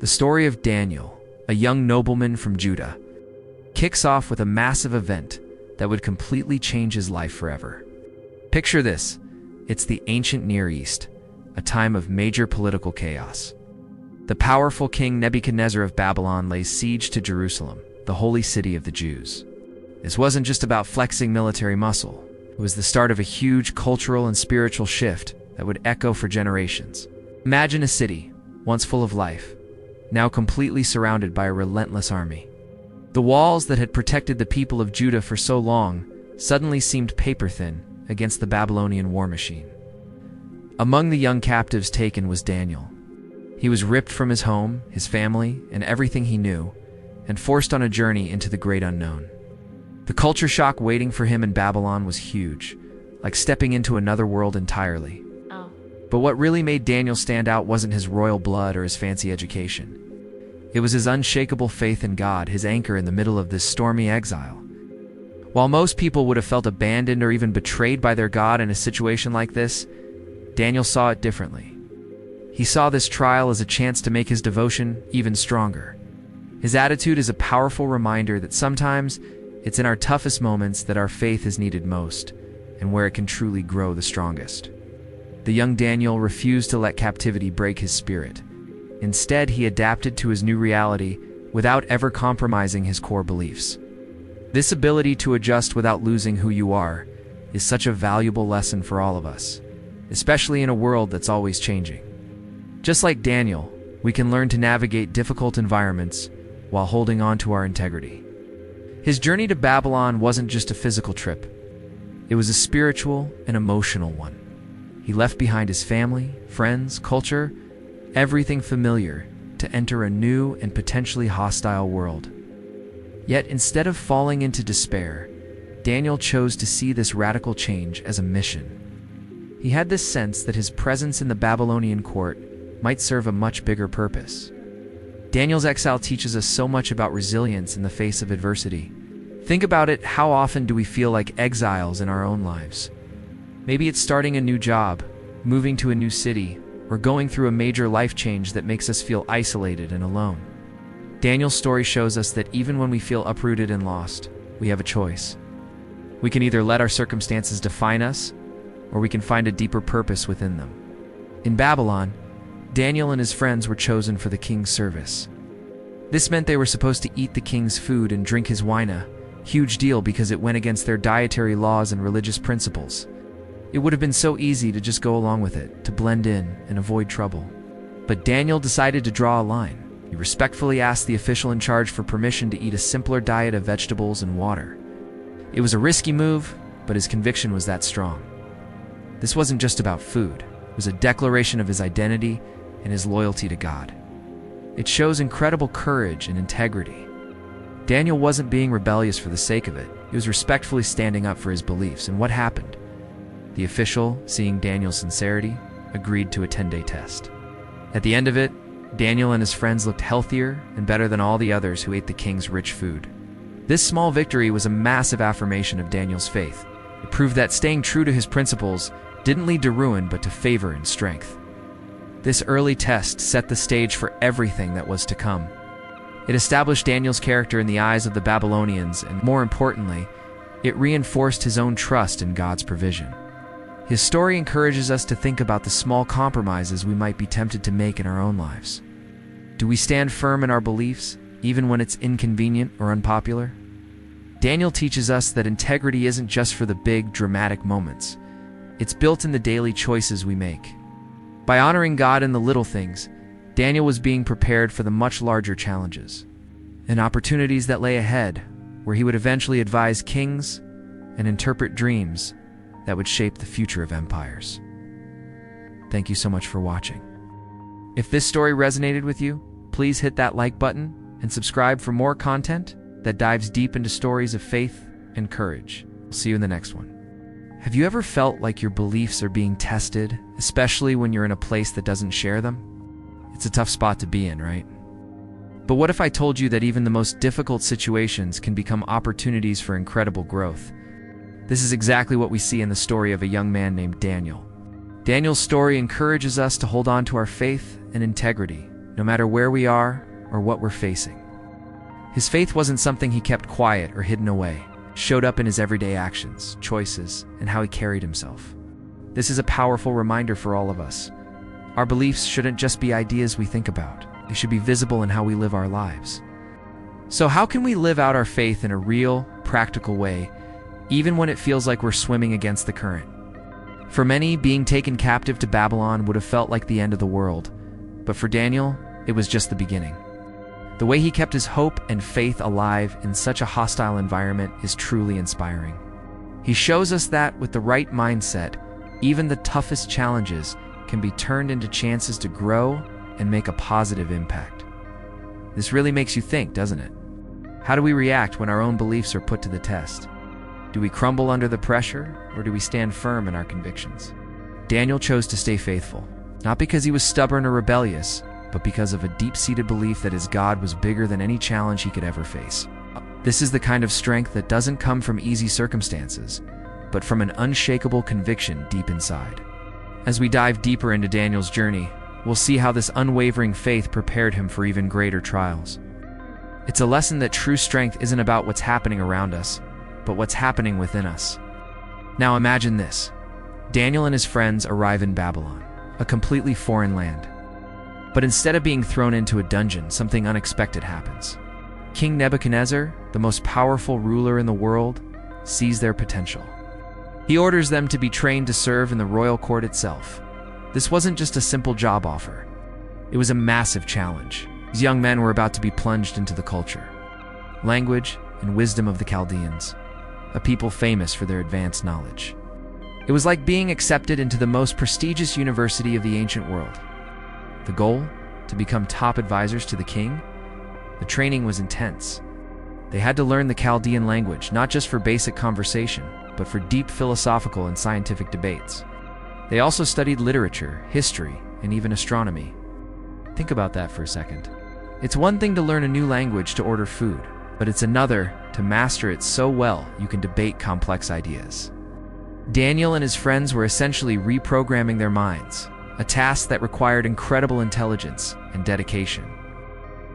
The story of Daniel, a young nobleman from Judah, kicks off with a massive event that would completely change his life forever. Picture this. It's the ancient Near East, a time of major political chaos. The powerful king Nebuchadnezzar of Babylon lays siege to Jerusalem, the holy city of the Jews. This wasn't just about flexing military muscle. It was the start of a huge cultural and spiritual shift that would echo for generations. Imagine a city, once full of life, now completely surrounded by a relentless army. The walls that had protected the people of Judah for so long suddenly seemed paper-thin against the Babylonian war machine. Among the young captives taken was Daniel. He was ripped from his home, his family, and everything he knew, and forced on a journey into the great unknown. The culture shock waiting for him in Babylon was huge, like stepping into another world entirely. But what really made Daniel stand out wasn't his royal blood or his fancy education. It was his unshakable faith in God, his anchor in the middle of this stormy exile. While most people would have felt abandoned or even betrayed by their God in a situation like this, Daniel saw it differently. He saw this trial as a chance to make his devotion even stronger. His attitude is a powerful reminder that sometimes it's in our toughest moments that our faith is needed most, and where it can truly grow the strongest. The young Daniel refused to let captivity break his spirit. Instead, he adapted to his new reality without ever compromising his core beliefs. This ability to adjust without losing who you are is such a valuable lesson for all of us, especially in a world that's always changing. Just like Daniel, we can learn to navigate difficult environments while holding on to our integrity. His journey to Babylon wasn't just a physical trip. It was a spiritual and emotional one. He left behind his family, friends, culture, everything familiar to enter a new and potentially hostile world. Yet instead of falling into despair, Daniel chose to see this radical change as a mission. He had this sense that his presence in the Babylonian court might serve a much bigger purpose. Daniel's exile teaches us so much about resilience in the face of adversity. Think about it, how often do we feel like exiles in our own lives? Maybe it's starting a new job, moving to a new city, or going through a major life change that makes us feel isolated and alone. Daniel's story shows us that even when we feel uprooted and lost, we have a choice. We can either let our circumstances define us, or we can find a deeper purpose within them. In Babylon, Daniel and his friends were chosen for the king's service. This meant they were supposed to eat the king's food and drink his wine, a huge deal because it went against their dietary laws and religious principles. It would have been so easy to just go along with it, to blend in and avoid trouble. But Daniel decided to draw a line. He respectfully asked the official in charge for permission to eat a simpler diet of vegetables and water. It was a risky move, but his conviction was that strong. This wasn't just about food. It was a declaration of his identity and his loyalty to God. It shows incredible courage and integrity. Daniel wasn't being rebellious for the sake of it. He was respectfully standing up for his beliefs. And what happened? The official, seeing Daniel's sincerity, agreed to a 10-day test. At the end of it, Daniel and his friends looked healthier and better than all the others who ate the king's rich food. This small victory was a massive affirmation of Daniel's faith. It proved that staying true to his principles didn't lead to ruin but to favor and strength. This early test set the stage for everything that was to come. It established Daniel's character in the eyes of the Babylonians, and more importantly, it reinforced his own trust in God's provision. His story encourages us to think about the small compromises we might be tempted to make in our own lives. Do we stand firm in our beliefs, even when it's inconvenient or unpopular? Daniel teaches us that integrity isn't just for the big, dramatic moments. It's built in the daily choices we make. By honoring God in the little things, Daniel was being prepared for the much larger challenges and opportunities that lay ahead, where he would eventually advise kings and interpret dreams that would shape the future of empires. Thank you so much for watching. If this story resonated with you, please hit that like button and subscribe for more content that dives deep into stories of faith and courage. We'll see you in the next one. Have you ever felt like your beliefs are being tested, especially when you're in a place that doesn't share them? It's a tough spot to be in, right? But what if I told you that even the most difficult situations can become opportunities for incredible growth? This is exactly what we see in the story of a young man named Daniel. Daniel's story encourages us to hold on to our faith and integrity, no matter where we are or what we're facing. His faith wasn't something he kept quiet or hidden away. It showed up in his everyday actions, choices, and how he carried himself. This is a powerful reminder for all of us. Our beliefs shouldn't just be ideas we think about. They should be visible in how we live our lives. So how can we live out our faith in a real, practical way, even when it feels like we're swimming against the current? For many, being taken captive to Babylon would have felt like the end of the world, but for Daniel, it was just the beginning. The way he kept his hope and faith alive in such a hostile environment is truly inspiring. He shows us that with the right mindset, even the toughest challenges can be turned into chances to grow and make a positive impact. This really makes you think, doesn't it? How do we react when our own beliefs are put to the test? Do we crumble under the pressure, or do we stand firm in our convictions? Daniel chose to stay faithful, not because he was stubborn or rebellious, but because of a deep-seated belief that his God was bigger than any challenge he could ever face. This is the kind of strength that doesn't come from easy circumstances, but from an unshakable conviction deep inside. As we dive deeper into Daniel's journey, we'll see how this unwavering faith prepared him for even greater trials. It's a lesson that true strength isn't about what's happening around us, but what's happening within us. Now imagine this. Daniel and his friends arrive in Babylon, a completely foreign land. But instead of being thrown into a dungeon, something unexpected happens. King Nebuchadnezzar, the most powerful ruler in the world, sees their potential. He orders them to be trained to serve in the royal court itself. This wasn't just a simple job offer. It was a massive challenge. These young men were about to be plunged into the culture, language, and wisdom of the Chaldeans, a people famous for their advanced knowledge. It was like being accepted into the most prestigious university of the ancient world. The goal? To become top advisors to the king? The training was intense. They had to learn the Chaldean language, not just for basic conversation, but for deep philosophical and scientific debates. They also studied literature, history, and even astronomy. Think about that for a second. It's one thing to learn a new language to order food, but it's another to master it so well you can debate complex ideas. Daniel and his friends were essentially reprogramming their minds, a task that required incredible intelligence and dedication.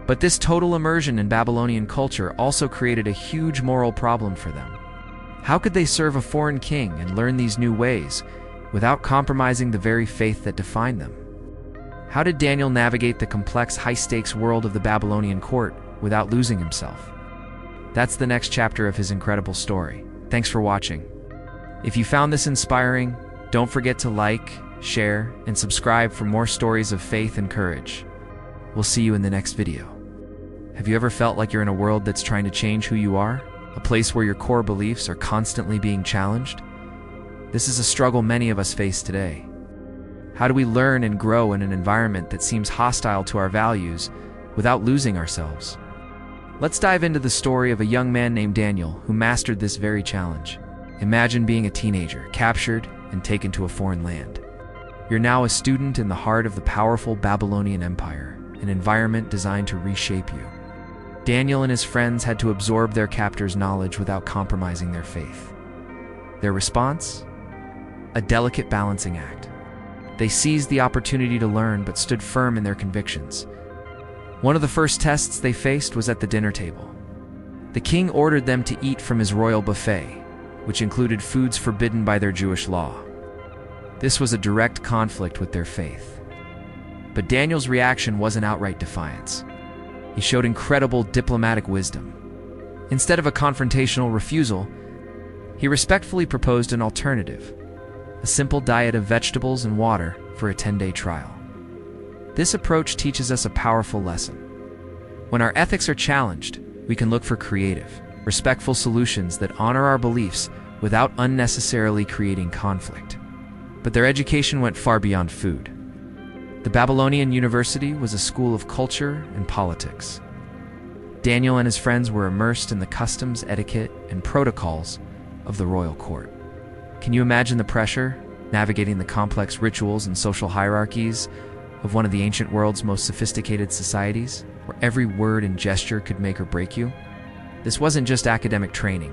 But this total immersion in Babylonian culture also created a huge moral problem for them. How could they serve a foreign king and learn these new ways without compromising the very faith that defined them? How did Daniel navigate the complex, high-stakes world of the Babylonian court without losing himself? That's the next chapter of his incredible story. Thanks for watching. If you found this inspiring, don't forget to like, share, and subscribe for more stories of faith and courage. We'll see you in the next video. Have you ever felt like you're in a world that's trying to change who you are? A place where your core beliefs are constantly being challenged? This is a struggle many of us face today. How do we learn and grow in an environment that seems hostile to our values without losing ourselves? Let's dive into the story of a young man named Daniel who mastered this very challenge. Imagine being a teenager, captured and taken to a foreign land. You're now a student in the heart of the powerful Babylonian Empire, an environment designed to reshape you. Daniel and his friends had to absorb their captor's knowledge without compromising their faith. Their response? A delicate balancing act. They seized the opportunity to learn but stood firm in their convictions. One of the first tests they faced was at the dinner table. The king ordered them to eat from his royal buffet, which included foods forbidden by their Jewish law. This was a direct conflict with their faith. But Daniel's reaction wasn't outright defiance. He showed incredible diplomatic wisdom. Instead of a confrontational refusal, he respectfully proposed an alternative, a simple diet of vegetables and water for a 10-day trial. This approach teaches us a powerful lesson. When our ethics are challenged, we can look for creative, respectful solutions that honor our beliefs without unnecessarily creating conflict. But their education went far beyond food. The Babylonian University was a school of culture and politics. Daniel and his friends were immersed in the customs, etiquette, and protocols of the royal court. Can you imagine the pressure, navigating the complex rituals and social hierarchies of one of the ancient world's most sophisticated societies, where every word and gesture could make or break you? This wasn't just academic training.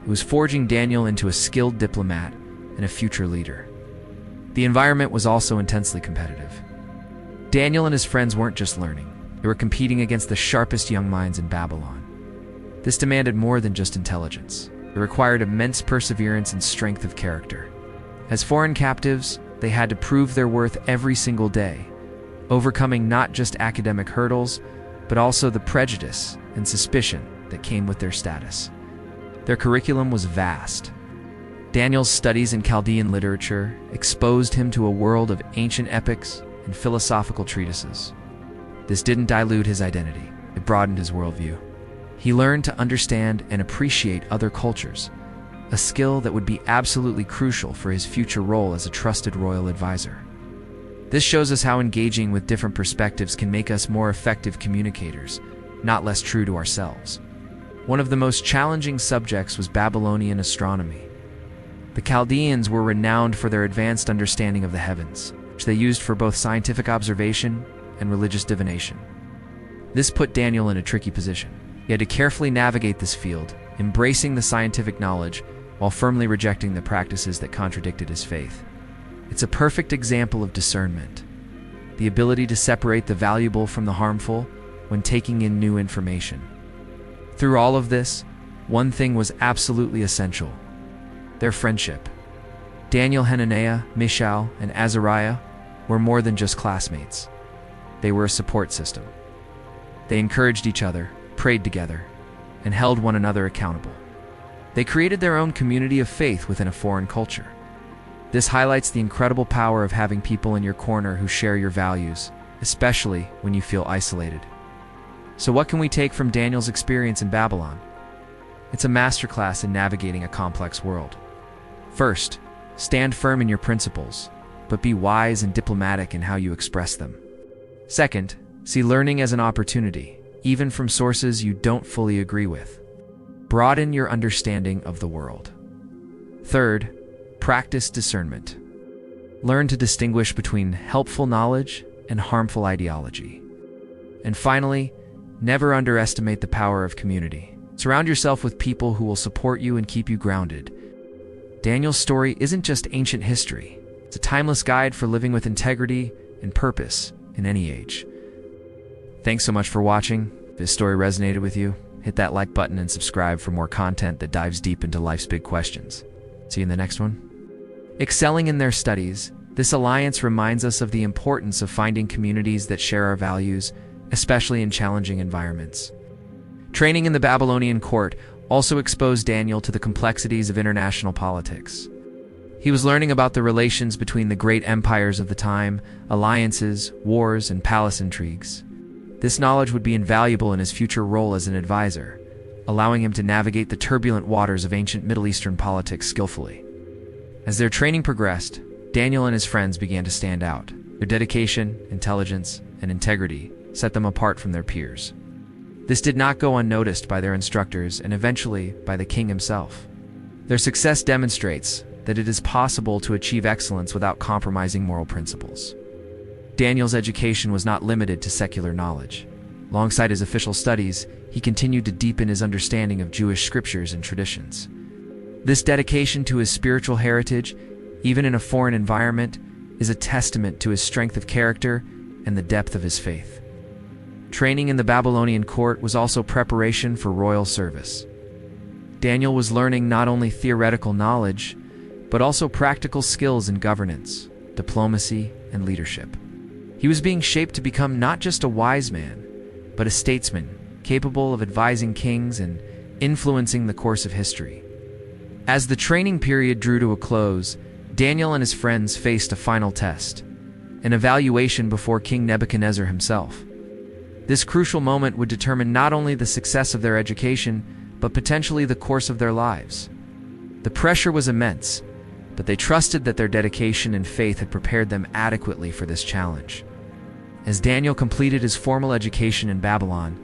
It was forging Daniel into a skilled diplomat and a future leader. The environment was also intensely competitive. Daniel and his friends weren't just learning. They were competing against the sharpest young minds in Babylon. This demanded more than just intelligence. It required immense perseverance and strength of character. As foreign captives, they had to prove their worth every single day, overcoming not just academic hurdles, but also the prejudice and suspicion that came with their status. Their curriculum was vast. Daniel's studies in Chaldean literature exposed him to a world of ancient epics and philosophical treatises. This didn't dilute his identity, it broadened his worldview. He learned to understand and appreciate other cultures, a skill that would be absolutely crucial for his future role as a trusted royal advisor. This shows us how engaging with different perspectives can make us more effective communicators, not less true to ourselves. One of the most challenging subjects was Babylonian astronomy. The Chaldeans were renowned for their advanced understanding of the heavens, which they used for both scientific observation and religious divination. This put Daniel in a tricky position. He had to carefully navigate this field, embracing the scientific knowledge while firmly rejecting the practices that contradicted his faith. It's a perfect example of discernment, the ability to separate the valuable from the harmful when taking in new information. Through all of this, one thing was absolutely essential: their friendship. Daniel, Hananiah, Mishael, and Azariah were more than just classmates. They were a support system. They encouraged each other, prayed together, and held one another accountable. They created their own community of faith within a foreign culture. This highlights the incredible power of having people in your corner who share your values, especially when you feel isolated. So what can we take from Daniel's experience in Babylon? It's a masterclass in navigating a complex world. First, stand firm in your principles, but be wise and diplomatic in how you express them. Second, see learning as an opportunity, even from sources you don't fully agree with. Broaden your understanding of the world. Third, practice discernment. Learn to distinguish between helpful knowledge and harmful ideology. And finally, never underestimate the power of community. Surround yourself with people who will support you and keep you grounded. Daniel's story isn't just ancient history. It's a timeless guide for living with integrity and purpose in any age. Thanks so much for watching. If this story resonated with you, hit that like button and subscribe for more content that dives deep into life's big questions. See you in the next one. Excelling in their studies, this alliance reminds us of the importance of finding communities that share our values, especially in challenging environments. Training in the Babylonian court also exposed Daniel to the complexities of international politics. He was learning about the relations between the great empires of the time, alliances, wars, and palace intrigues. This knowledge would be invaluable in his future role as an advisor, allowing him to navigate the turbulent waters of ancient Middle Eastern politics skillfully. As their training progressed, Daniel and his friends began to stand out. Their dedication, intelligence, and integrity set them apart from their peers. This did not go unnoticed by their instructors and eventually by the king himself. Their success demonstrates that it is possible to achieve excellence without compromising moral principles. Daniel's education was not limited to secular knowledge. Alongside his official studies, he continued to deepen his understanding of Jewish scriptures and traditions. This dedication to his spiritual heritage, even in a foreign environment, is a testament to his strength of character and the depth of his faith. Training in the Babylonian court was also preparation for royal service. Daniel was learning not only theoretical knowledge, but also practical skills in governance, diplomacy, and leadership. He was being shaped to become not just a wise man, but a statesman capable of advising kings and influencing the course of history. As the training period drew to a close, Daniel and his friends faced a final test, an evaluation before King Nebuchadnezzar himself. This crucial moment would determine not only the success of their education, but potentially the course of their lives. The pressure was immense, but they trusted that their dedication and faith had prepared them adequately for this challenge. As Daniel completed his formal education in Babylon,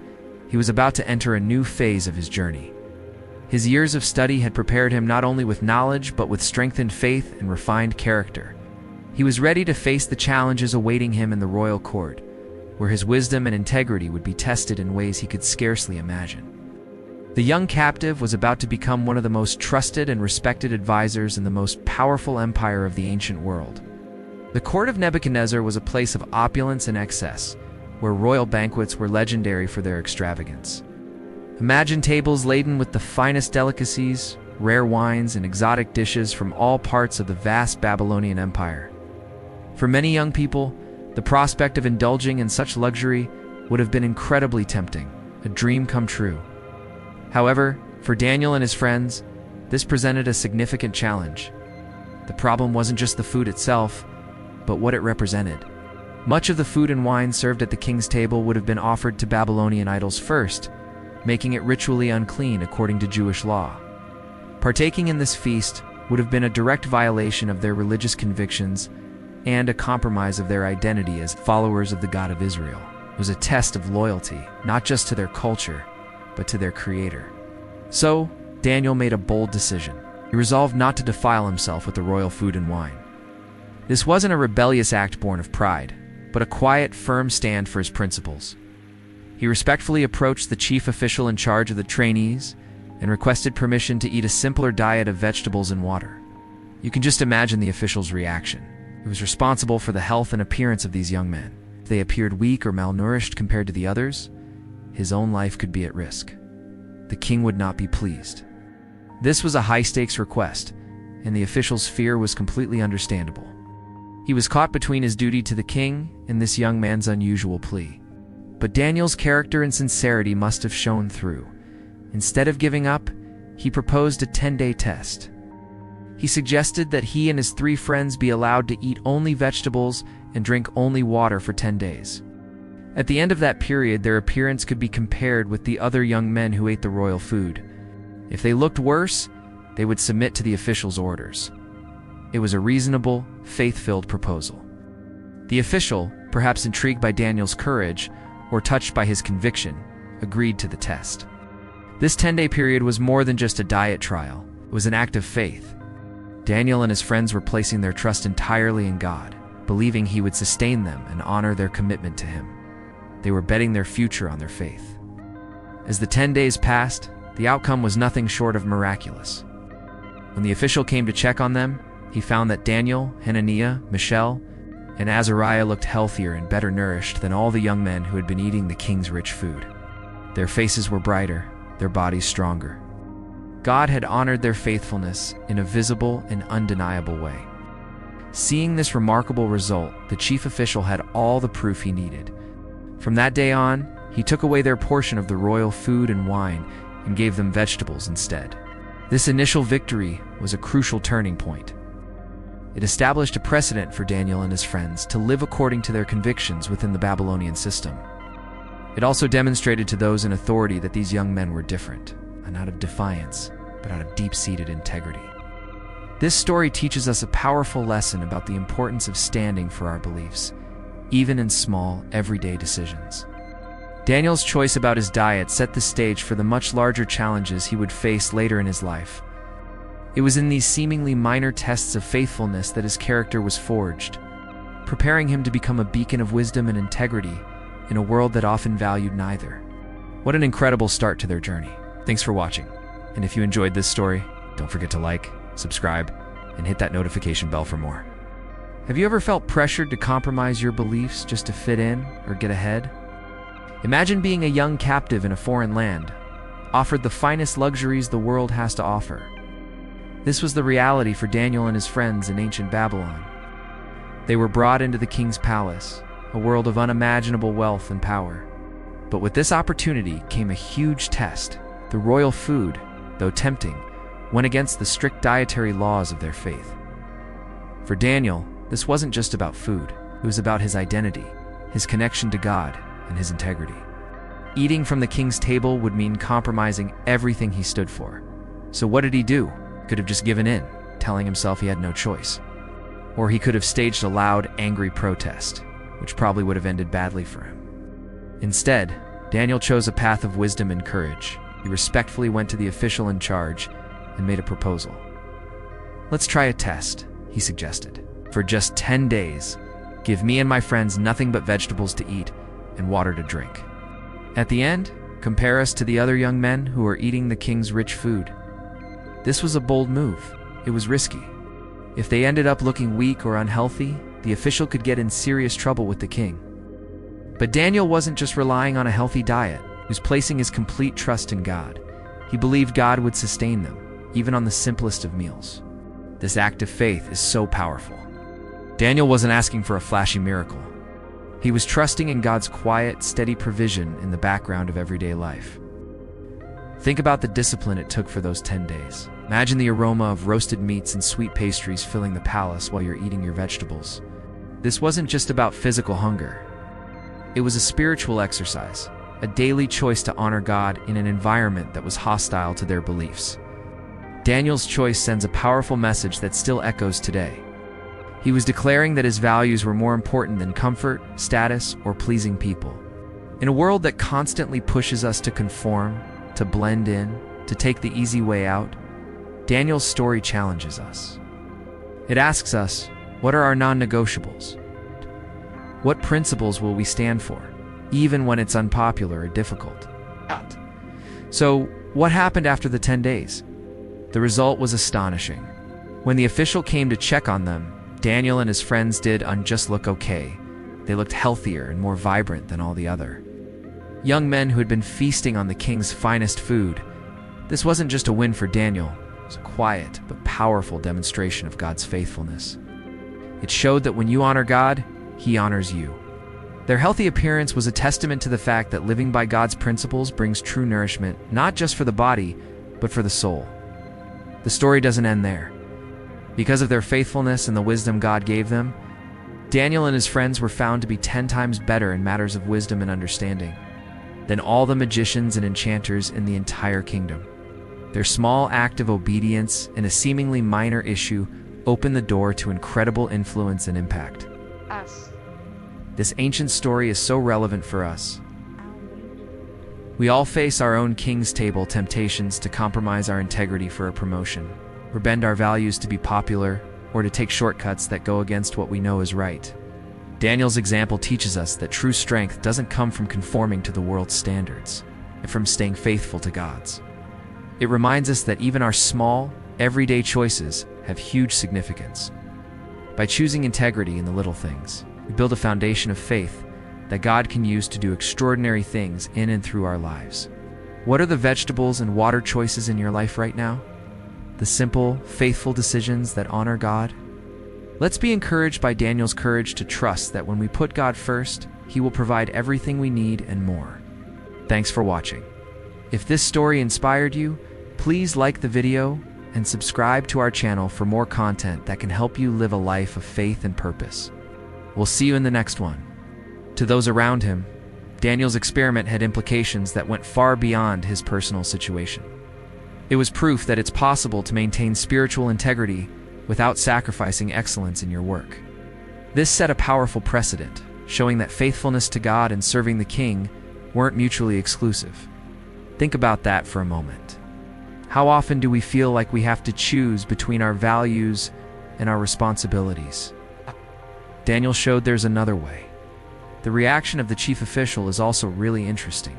he was about to enter a new phase of his journey. His years of study had prepared him not only with knowledge, but with strengthened faith and refined character. He was ready to face the challenges awaiting him in the royal court, where his wisdom and integrity would be tested in ways he could scarcely imagine. The young captive was about to become one of the most trusted and respected advisors in the most powerful empire of the ancient world. The court of Nebuchadnezzar was a place of opulence and excess, where royal banquets were legendary for their extravagance. Imagine tables laden with the finest delicacies, rare wines, and exotic dishes from all parts of the vast Babylonian Empire. For many young people, the prospect of indulging in such luxury would have been incredibly tempting, a dream come true. However, for Daniel and his friends, this presented a significant challenge. The problem wasn't just the food itself, but what it represented. Much of the food and wine served at the king's table would have been offered to Babylonian idols first, making it ritually unclean according to Jewish law. Partaking in this feast would have been a direct violation of their religious convictions and a compromise of their identity as followers of the God of Israel. It was a test of loyalty, not just to their culture, but to their Creator. So, Daniel made a bold decision. He resolved not to defile himself with the royal food and wine. This wasn't a rebellious act born of pride, but a quiet, firm stand for his principles. He respectfully approached the chief official in charge of the trainees and requested permission to eat a simpler diet of vegetables and water. You can just imagine the official's reaction. He was responsible for the health and appearance of these young men. If they appeared weak or malnourished compared to the others, his own life could be at risk. The king would not be pleased. This was a high-stakes request, and the official's fear was completely understandable. He was caught between his duty to the king and this young man's unusual plea. But Daniel's character and sincerity must have shone through. Instead of giving up, he proposed a 10-day test. He suggested that he and his 3 friends be allowed to eat only vegetables and drink only water for 10 days. At the end of that period, their appearance could be compared with the other young men who ate the royal food. If they looked worse, they would submit to the official's orders. It was a reasonable, faith-filled proposal. The official, perhaps intrigued by Daniel's courage or touched by his conviction, agreed to the test. This 10-day period was more than just a diet trial. It was an act of faith. Daniel and his friends were placing their trust entirely in God, believing He would sustain them and honor their commitment to Him. They were betting their future on their faith. As the 10 days passed, the outcome was nothing short of miraculous. When the official came to check on them, he found that Daniel, Hananiah, Mishael, and Azariah looked healthier and better nourished than all the young men who had been eating the king's rich food. Their faces were brighter, their bodies stronger. God had honored their faithfulness in a visible and undeniable way. Seeing this remarkable result, the chief official had all the proof he needed. From that day on, he took away their portion of the royal food and wine and gave them vegetables instead. This initial victory was a crucial turning point. It established a precedent for Daniel and his friends to live according to their convictions within the Babylonian system. It also demonstrated to those in authority that these young men were different, and not of defiance, but out of deep-seated integrity. This story teaches us a powerful lesson about the importance of standing for our beliefs, even in small, everyday decisions. Daniel's choice about his diet set the stage for the much larger challenges he would face later in his life. It was in these seemingly minor tests of faithfulness that his character was forged, preparing him to become a beacon of wisdom and integrity in a world that often valued neither. What an incredible start to their journey. Thanks for watching. And if you enjoyed this story, don't forget to like, subscribe, and hit that notification bell for more. Have you ever felt pressured to compromise your beliefs just to fit in or get ahead? Imagine being a young captive in a foreign land, offered the finest luxuries the world has to offer. This was the reality for Daniel and his friends in ancient Babylon. They were brought into the king's palace, a world of unimaginable wealth and power. But with this opportunity came a huge test. The royal food, though tempting, went against the strict dietary laws of their faith. For Daniel, this wasn't just about food. It was about his identity, his connection to God, and his integrity. Eating from the king's table would mean compromising everything he stood for. So what did he do? Could have just given in, telling himself he had no choice. Or he could have staged a loud, angry protest, which probably would have ended badly for him. Instead, Daniel chose a path of wisdom and courage. He respectfully went to the official in charge and made a proposal. "Let's try a test," he suggested. "For just 10 days, give me and my friends nothing but vegetables to eat and water to drink. At the end, compare us to the other young men who are eating the king's rich food." This was a bold move. It was risky. If they ended up looking weak or unhealthy, the official could get in serious trouble with the king. But Daniel wasn't just relying on a healthy diet, he was placing his complete trust in God. He believed God would sustain them, even on the simplest of meals. This act of faith is so powerful. Daniel wasn't asking for a flashy miracle. He was trusting in God's quiet, steady provision in the background of everyday life. Think about the discipline it took for those 10 days. Imagine the aroma of roasted meats and sweet pastries filling the palace while you're eating your vegetables. This wasn't just about physical hunger. It was a spiritual exercise, a daily choice to honor God in an environment that was hostile to their beliefs. Daniel's choice sends a powerful message that still echoes today. He was declaring that his values were more important than comfort, status, or pleasing people. In a world that constantly pushes us to conform, to blend in, to take the easy way out, Daniel's story challenges us. It asks us, what are our non-negotiables? What principles will we stand for, even when it's unpopular or difficult? So, what happened after the 10 days? The result was astonishing. When the official came to check on them, Daniel and his friends didn't just look okay. They looked healthier and more vibrant than all the other young men who had been feasting on the king's finest food. This wasn't just a win for Daniel, it was a quiet but powerful demonstration of God's faithfulness. It showed that when you honor God, He honors you. Their healthy appearance was a testament to the fact that living by God's principles brings true nourishment, not just for the body, but for the soul. The story doesn't end there. Because of their faithfulness and the wisdom God gave them, Daniel and his friends were found to be 10 times better in matters of wisdom and understanding than all the magicians and enchanters in the entire kingdom. Their small act of obedience in a seemingly minor issue opened the door to incredible influence and impact. This ancient story is so relevant for us. We all face our own king's table temptations to compromise our integrity for a promotion, or bend our values to be popular, or to take shortcuts that go against what we know is right. Daniel's example teaches us that true strength doesn't come from conforming to the world's standards, but from staying faithful to God's. It reminds us that even our small, everyday choices have huge significance. By choosing integrity in the little things, we build a foundation of faith that God can use to do extraordinary things in and through our lives. What are the vegetables and water choices in your life right now? The simple, faithful decisions that honor God? Let's be encouraged by Daniel's courage to trust that when we put God first, He will provide everything we need and more. Thanks for watching. If this story inspired you, please like the video and subscribe to our channel for more content that can help you live a life of faith and purpose. We'll see you in the next one. To those around him, Daniel's experiment had implications that went far beyond his personal situation. It was proof that it's possible to maintain spiritual integrity without sacrificing excellence in your work. This set a powerful precedent, showing that faithfulness to God and serving the King weren't mutually exclusive. Think about that for a moment. How often do we feel like we have to choose between our values and our responsibilities? Daniel showed there's another way. The reaction of the chief official is also really interesting.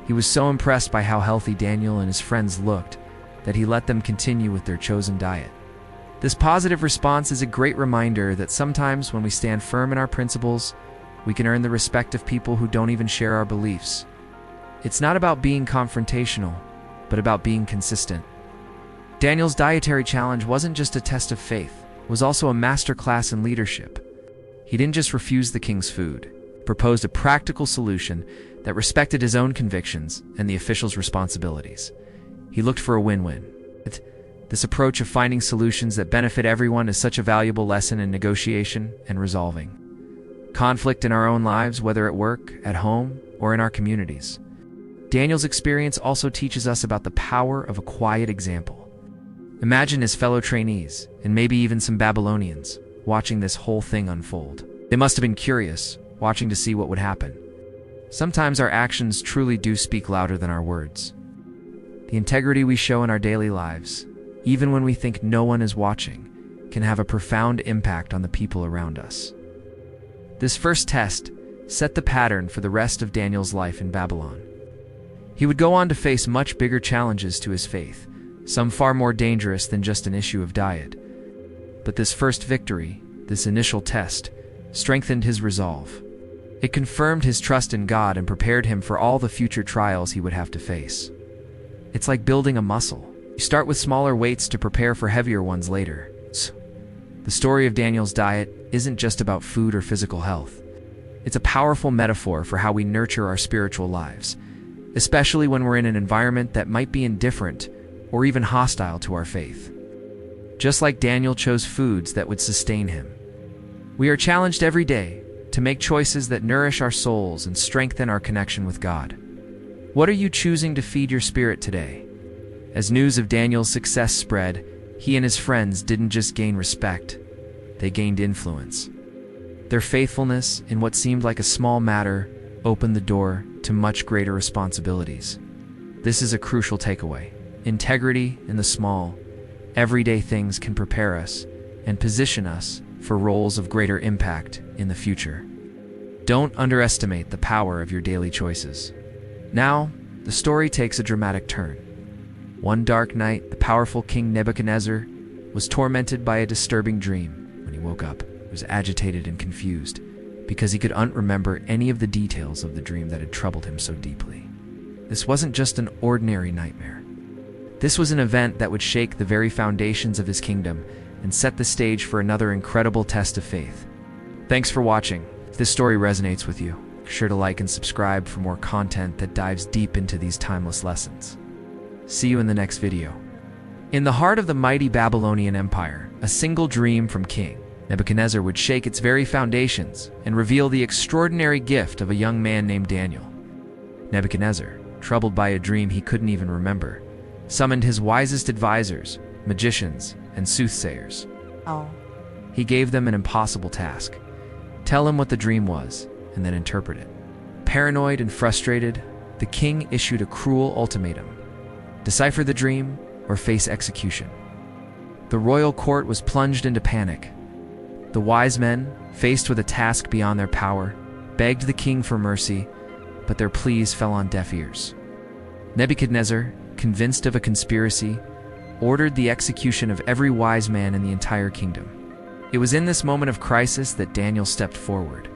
He was so impressed by how healthy Daniel and his friends looked that he let them continue with their chosen diet. This positive response is a great reminder that sometimes when we stand firm in our principles, we can earn the respect of people who don't even share our beliefs. It's not about being confrontational, but about being consistent. Daniel's dietary challenge wasn't just a test of faith, it was also a masterclass in leadership. He didn't just refuse the king's food, he proposed a practical solution that respected his own convictions and the official's responsibilities. He looked for a win-win. This approach of finding solutions that benefit everyone is such a valuable lesson in negotiation and resolving conflict in our own lives, whether at work, at home, or in our communities. Daniel's experience also teaches us about the power of a quiet example. Imagine his fellow trainees, and maybe even some Babylonians, watching this whole thing unfold. They must have been curious, watching to see what would happen. Sometimes our actions truly do speak louder than our words. The integrity we show in our daily lives, even when we think no one is watching, can have a profound impact on the people around us. This first test set the pattern for the rest of Daniel's life in Babylon. He would go on to face much bigger challenges to his faith, some far more dangerous than just an issue of diet. But this first victory, this initial test strengthened his resolve. It confirmed his trust in God and prepared him for all the future trials he would have to face. It's like building a muscle. You start with smaller weights to prepare for heavier ones later. The story of Daniel's diet isn't just about food or physical health. It's a powerful metaphor for how we nurture our spiritual lives, especially when we're in an environment that might be indifferent or even hostile to our faith. Just like Daniel chose foods that would sustain him, we are challenged every day to make choices that nourish our souls and strengthen our connection with God. What are you choosing to feed your spirit today? As news of Daniel's success spread, he and his friends didn't just gain respect, they gained influence. Their faithfulness in what seemed like a small matter opened the door to much greater responsibilities. This is a crucial takeaway. Integrity in the small, everyday things can prepare us and position us for roles of greater impact in the future. Don't underestimate the power of your daily choices. Now, the story takes a dramatic turn. One dark night, the powerful King Nebuchadnezzar was tormented by a disturbing dream. When he woke up, he was agitated and confused because he could not remember any of the details of the dream that had troubled him so deeply. This wasn't just an ordinary nightmare. This was an event that would shake the very foundations of his kingdom and set the stage for another incredible test of faith. Thanks for watching. If this story resonates with you, be sure to like and subscribe for more content that dives deep into these timeless lessons. See you in the next video. In the heart of the mighty Babylonian Empire, a single dream from King Nebuchadnezzar would shake its very foundations and reveal the extraordinary gift of a young man named Daniel. Nebuchadnezzar, troubled by a dream he couldn't even remember, summoned his wisest advisors, magicians, and soothsayers. He gave them an impossible task: tell him what the dream was, and then interpret it. Paranoid and frustrated, the king issued a cruel ultimatum: decipher the dream or face execution. The royal court was plunged into panic. The wise men, faced with a task beyond their power, begged the king for mercy, but their pleas fell on deaf ears. Nebuchadnezzar, convinced of a conspiracy, ordered the execution of every wise man in the entire kingdom. It was in this moment of crisis that Daniel stepped forward.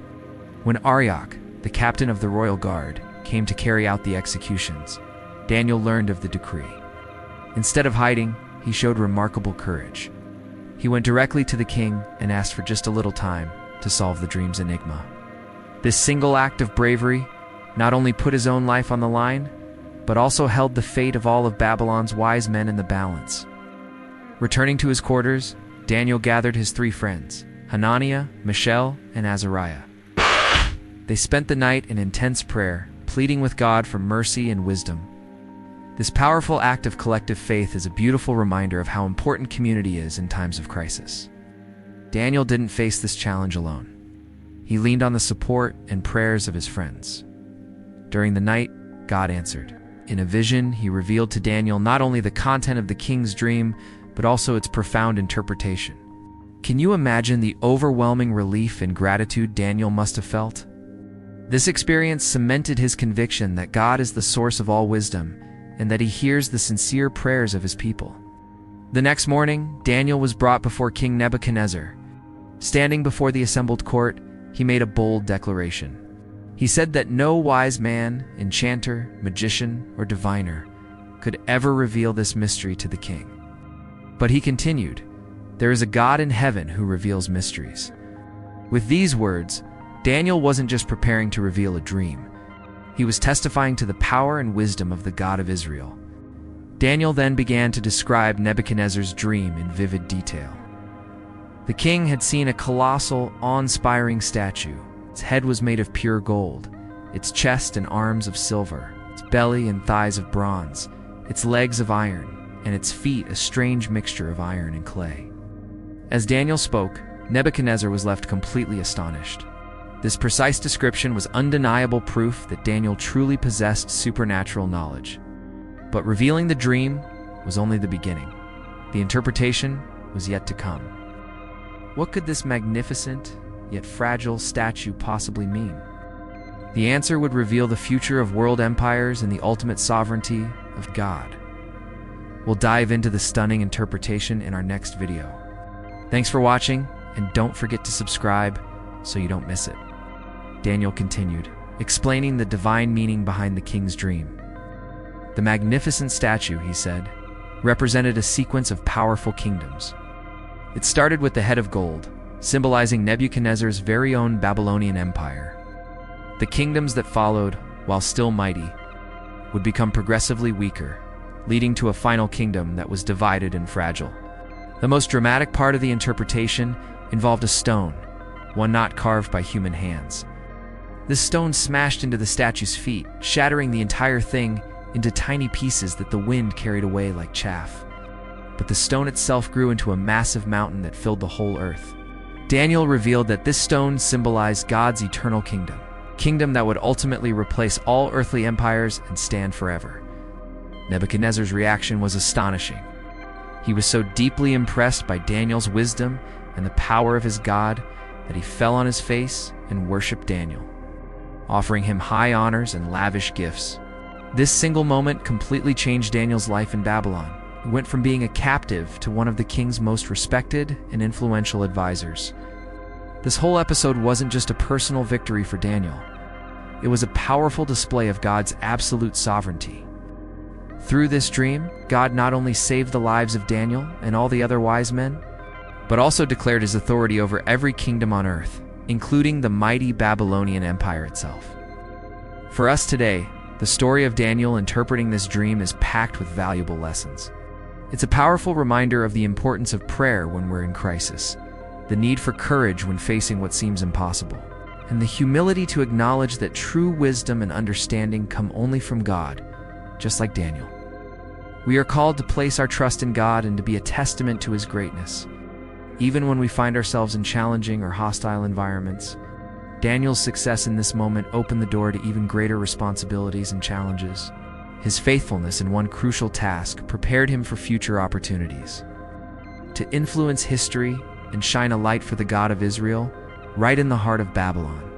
When Arioch, the captain of the royal guard, came to carry out the executions, Daniel learned of the decree. Instead of hiding, he showed remarkable courage. He went directly to the king and asked for just a little time to solve the dream's enigma. This single act of bravery not only put his own life on the line, but also held the fate of all of Babylon's wise men in the balance. Returning to his quarters, Daniel gathered his 3 friends, Hananiah, Mishael, and Azariah. They spent the night in intense prayer, pleading with God for mercy and wisdom. This powerful act of collective faith is a beautiful reminder of how important community is in times of crisis. Daniel didn't face this challenge alone. He leaned on the support and prayers of his friends. During the night, God answered. In a vision, he revealed to Daniel not only the content of the king's dream, but also its profound interpretation. Can you imagine the overwhelming relief and gratitude Daniel must have felt? This experience cemented his conviction that God is the source of all wisdom, and that he hears the sincere prayers of his people. The next morning, Daniel was brought before King Nebuchadnezzar. Standing before the assembled court, he made a bold declaration. He said that no wise man, enchanter, magician, or diviner could ever reveal this mystery to the king. But he continued, "There is a God in heaven who reveals mysteries." With these words, Daniel wasn't just preparing to reveal a dream. He was testifying to the power and wisdom of the God of Israel. Daniel then began to describe Nebuchadnezzar's dream in vivid detail. The king had seen a colossal, awe-inspiring statue. Its head was made of pure gold, its chest and arms of silver, its belly and thighs of bronze, its legs of iron, and its feet a strange mixture of iron and clay. As Daniel spoke, Nebuchadnezzar was left completely astonished. This precise description was undeniable proof that Daniel truly possessed supernatural knowledge. But revealing the dream was only the beginning. The interpretation was yet to come. What could this magnificent, yet fragile statue possibly mean? The answer would reveal the future of world empires and the ultimate sovereignty of God. We'll dive into the stunning interpretation in our next video. Thanks for watching, and don't forget to subscribe so you don't miss it." Daniel continued, explaining the divine meaning behind the king's dream. "The magnificent statue," he said, represented a sequence of powerful kingdoms. It started with the head of gold, symbolizing Nebuchadnezzar's very own Babylonian empire. The kingdoms that followed, while still mighty, would become progressively weaker, leading to a final kingdom that was divided and fragile. The most dramatic part of the interpretation involved a stone, one not carved by human hands. This stone smashed into the statue's feet, shattering the entire thing into tiny pieces that the wind carried away like chaff. But the stone itself grew into a massive mountain that filled the whole earth. Daniel revealed that this stone symbolized God's eternal kingdom that would ultimately replace all earthly empires and stand forever. Nebuchadnezzar's reaction was astonishing. He was so deeply impressed by Daniel's wisdom and the power of his God that he fell on his face and worshipped Daniel, offering him high honors and lavish gifts. This single moment completely changed Daniel's life in Babylon. He went from being a captive to one of the king's most respected and influential advisors. This whole episode wasn't just a personal victory for Daniel. It was a powerful display of God's absolute sovereignty. Through this dream, God not only saved the lives of Daniel and all the other wise men, but also declared his authority over every kingdom on earth, including the mighty Babylonian Empire itself. For us today, the story of Daniel interpreting this dream is packed with valuable lessons. It's a powerful reminder of the importance of prayer when we're in crisis, the need for courage when facing what seems impossible, and the humility to acknowledge that true wisdom and understanding come only from God, just like Daniel. We are called to place our trust in God and to be a testament to his greatness, even when we find ourselves in challenging or hostile environments. Daniel's success in this moment opened the door to even greater responsibilities and challenges. His faithfulness in one crucial task prepared him for future opportunities to influence history and shine a light for the God of Israel right in the heart of Babylon.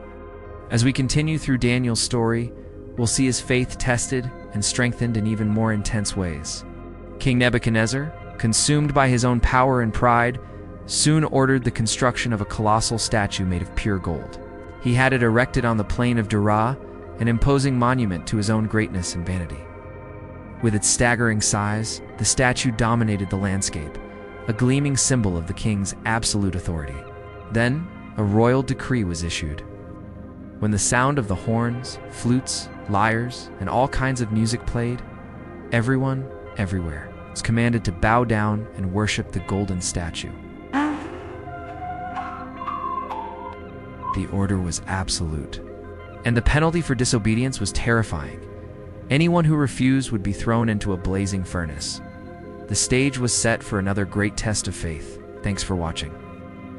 As we continue through Daniel's story, we'll see his faith tested and strengthened in even more intense ways. King Nebuchadnezzar, consumed by his own power and pride, soon ordered the construction of a colossal statue made of pure gold. He had it erected on the plain of Dura, an imposing monument to his own greatness and vanity. With its staggering size, the statue dominated the landscape, a gleaming symbol of the king's absolute authority. Then, a royal decree was issued. When the sound of the horns, flutes, lyres, and all kinds of music played, everyone, everywhere, was commanded to bow down and worship the golden statue. The order was absolute, and the penalty for disobedience was terrifying. Anyone who refused would be thrown into a blazing furnace. The stage was set for another great test of faith. Thanks for watching.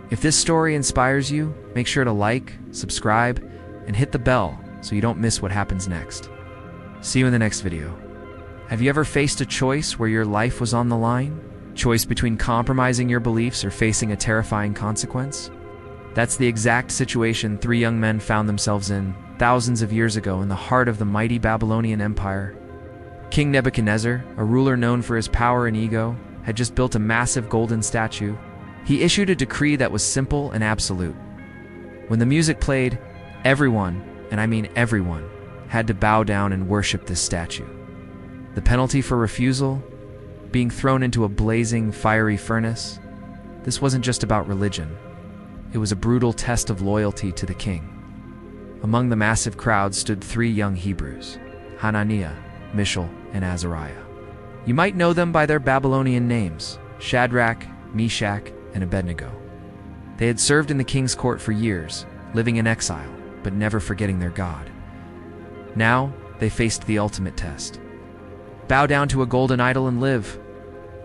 If this story inspires you, make sure to like, subscribe, and hit the bell so you don't miss what happens next. See you in the next video. Have you ever faced a choice where your life was on the line? Choice between compromising your beliefs or facing a terrifying consequence? That's the exact situation 3 young men found themselves in thousands of years ago in the heart of the mighty Babylonian Empire. King Nebuchadnezzar, a ruler known for his power and ego, had just built a massive golden statue. He issued a decree that was simple and absolute. When the music played, everyone, and I mean everyone, had to bow down and worship this statue. The penalty for refusal? Being thrown into a blazing, fiery furnace? This wasn't just about religion. It was a brutal test of loyalty to the king. Among the massive crowd stood 3 young Hebrews, Hananiah, Mishael, and Azariah. You might know them by their Babylonian names, Shadrach, Meshach, and Abednego. They had served in the king's court for years, living in exile, but never forgetting their God. Now, they faced the ultimate test. Bow down to a golden idol and live,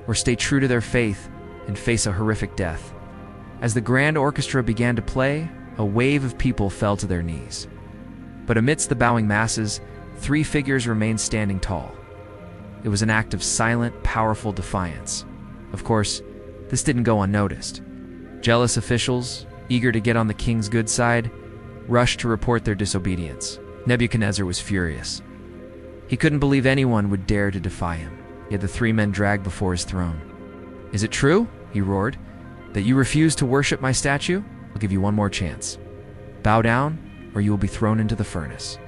or stay true to their faith and face a horrific death. As the grand orchestra began to play, a wave of people fell to their knees. But amidst the bowing masses, 3 figures remained standing tall. It was an act of silent, powerful defiance. Of course, this didn't go unnoticed. Jealous officials, eager to get on the king's good side, rushed to report their disobedience. Nebuchadnezzar was furious. He couldn't believe anyone would dare to defy him. Yet the 3 men dragged before his throne. "Is it true?" he roared. That you refuse to worship my statue? I'll give you one more chance. Bow down, or you will be thrown into the furnace.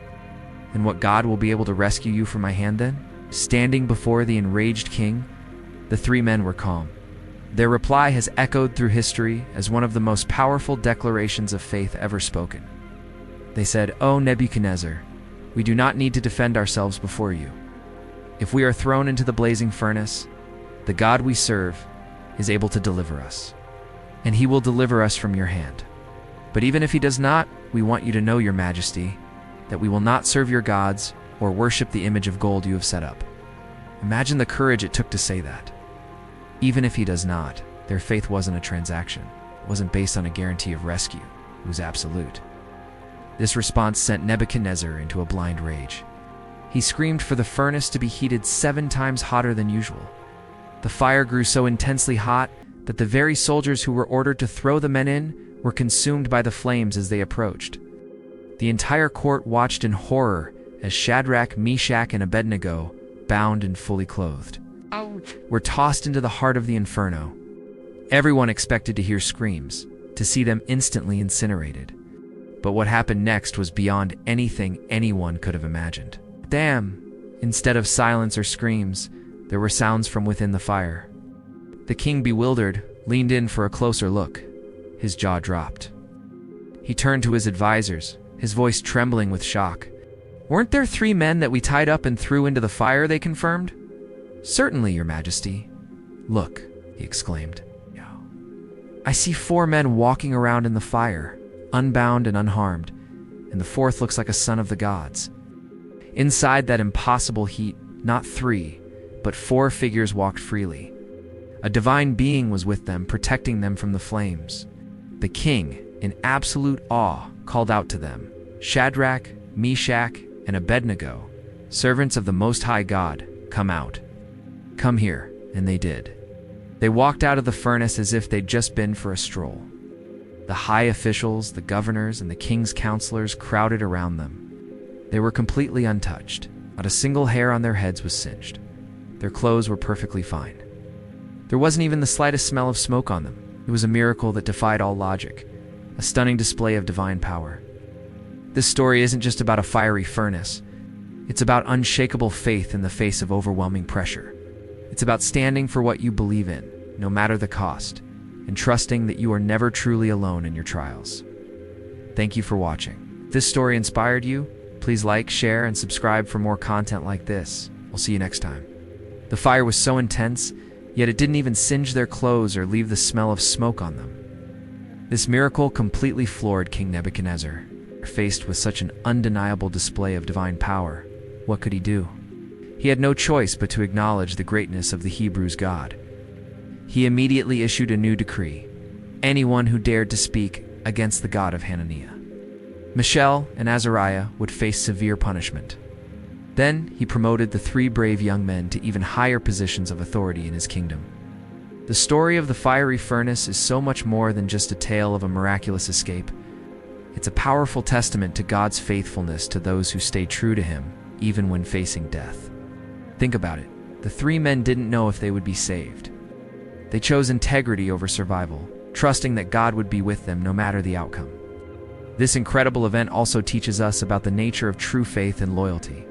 And what god will be able to rescue you from my hand then? Standing before the enraged king, the three men were calm. Their reply has echoed through history as one of the most powerful declarations of faith ever spoken. They said, "O Nebuchadnezzar, we do not need to defend ourselves before you. If we are thrown into the blazing furnace, the God we serve is able to deliver us, and he will deliver us from your hand. But even if he does not, we want you to know, your majesty, that we will not serve your gods or worship the image of gold you have set up." Imagine the courage it took to say that. Even if he does not, their faith wasn't a transaction. It wasn't based on a guarantee of rescue. It was absolute. This response sent Nebuchadnezzar into a blind rage. He screamed for the furnace to be heated 7 times hotter than usual. The fire grew so intensely hot that the very soldiers who were ordered to throw the men in were consumed by the flames as they approached. The entire court watched in horror as Shadrach, Meshach, and Abednego, bound and fully clothed, were tossed into the heart of the inferno. Everyone expected to hear screams, to see them instantly incinerated. But what happened next was beyond anything anyone could have imagined. Damn! Instead of silence or screams, there were sounds from within the fire. The king, bewildered, leaned in for a closer look. His jaw dropped. He turned to his advisors, his voice trembling with shock. "Weren't there 3 men that we tied up and threw into the fire?" they confirmed. "Certainly, your majesty." "Look," he exclaimed. "I see 4 men walking around in the fire, unbound and unharmed, and the 4th looks like a son of the gods." Inside that impossible heat, not 3, but 4 figures walked freely. A divine being was with them, protecting them from the flames. The king, in absolute awe, called out to them, "Shadrach, Meshach, and Abednego, servants of the Most High God, come out. Come here," and they did. They walked out of the furnace as if they'd just been for a stroll. The high officials, the governors, and the king's counselors crowded around them. They were completely untouched. Not a single hair on their heads was singed. Their clothes were perfectly fine. There wasn't even the slightest smell of smoke on them. It was a miracle that defied all logic, a stunning display of divine power. This story isn't just about a fiery furnace. It's about unshakable faith in the face of overwhelming pressure. It's about standing for what you believe in, no matter the cost, and trusting that you are never truly alone in your trials. Thank you for watching. If this story inspired you, please like, share, and subscribe for more content like this. I'll see you next time. The fire was so intense, yet it didn't even singe their clothes or leave the smell of smoke on them. This miracle completely floored King Nebuchadnezzar. Faced with such an undeniable display of divine power, what could he do? He had no choice but to acknowledge the greatness of the Hebrews' God. He immediately issued a new decree: anyone who dared to speak against the God of Hananiah, Mishael, and Azariah would face severe punishment. Then he promoted the 3 brave young men to even higher positions of authority in his kingdom. The story of the fiery furnace is so much more than just a tale of a miraculous escape. It's a powerful testament to God's faithfulness to those who stay true to him, even when facing death. Think about it. The 3 men didn't know if they would be saved. They chose integrity over survival, trusting that God would be with them no matter the outcome. This incredible event also teaches us about the nature of true faith and loyalty.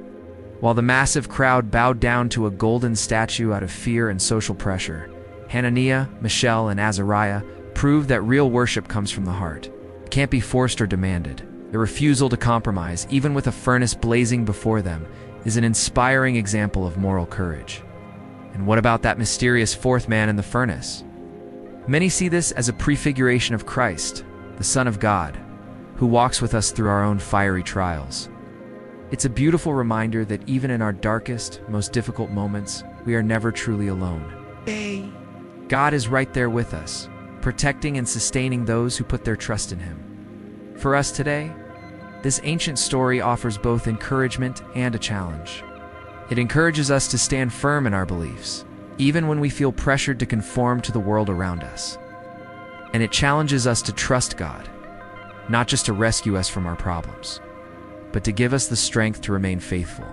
While the massive crowd bowed down to a golden statue out of fear and social pressure, Hananiah, Mishael, and Azariah proved that real worship comes from the heart. It can't be forced or demanded. The refusal to compromise, even with a furnace blazing before them, is an inspiring example of moral courage. And what about that mysterious 4th man in the furnace? Many see this as a prefiguration of Christ, the Son of God, who walks with us through our own fiery trials. It's a beautiful reminder that even in our darkest, most difficult moments, we are never truly alone. God is right there with us, protecting and sustaining those who put their trust in him. For us today, this ancient story offers both encouragement and a challenge. It encourages us to stand firm in our beliefs, even when we feel pressured to conform to the world around us. And it challenges us to trust God, not just to rescue us from our problems, but to give us the strength to remain faithful,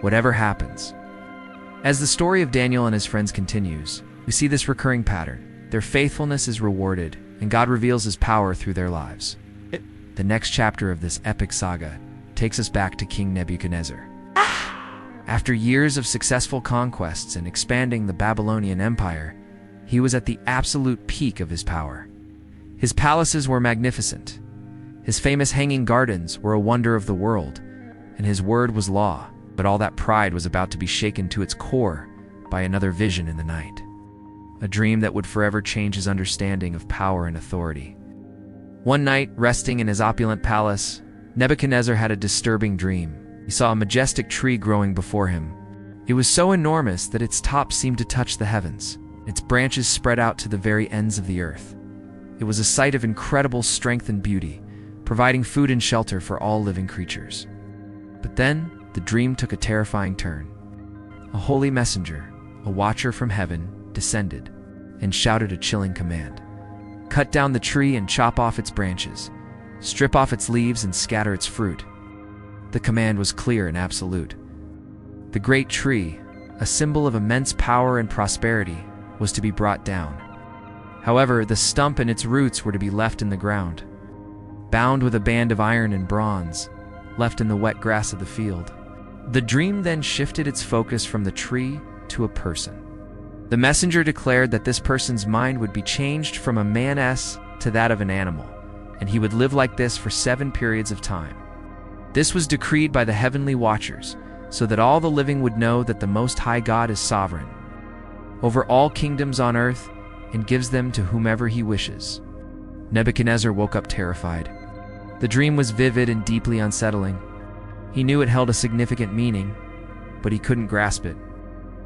whatever happens. As the story of Daniel and his friends continues, we see this recurring pattern. their faithfulness is rewarded, and God reveals his power through their lives. The next chapter of this epic saga takes us back to King Nebuchadnezzar. After years of successful conquests and expanding the Babylonian Empire, he was at the absolute peak of his power. His palaces were magnificent. His famous hanging gardens were a wonder of the world, and his word was law. But all that pride was about to be shaken to its core by another vision in the night. A dream that would forever change his understanding of power and authority. One night, resting in his opulent palace, Nebuchadnezzar had a disturbing dream. He saw a majestic tree growing before him. It was so enormous that its top seemed to touch the heavens. Its branches spread out to the very ends of the earth. It was a sight of incredible strength and beauty, providing food and shelter for all living creatures. But then, the dream took a terrifying turn. A holy messenger, a watcher from heaven, descended and shouted a chilling command. Cut down the tree and chop off its branches. Strip off its leaves and scatter its fruit. The command was clear and absolute. The great tree, a symbol of immense power and prosperity, was to be brought down. However, the stump and its roots were to be left in the ground, bound with a band of iron and bronze, left in the wet grass of the field. The dream then shifted its focus from the tree to a person. The messenger declared that this person's mind would be changed from a man's to that of an animal, and he would live like this for 7 periods of time. This was decreed by the heavenly watchers, so that all the living would know that the Most High God is sovereign over all kingdoms on earth and gives them to whomever he wishes. Nebuchadnezzar woke up terrified. The dream was vivid and deeply unsettling. He knew it held a significant meaning, but he couldn't grasp it.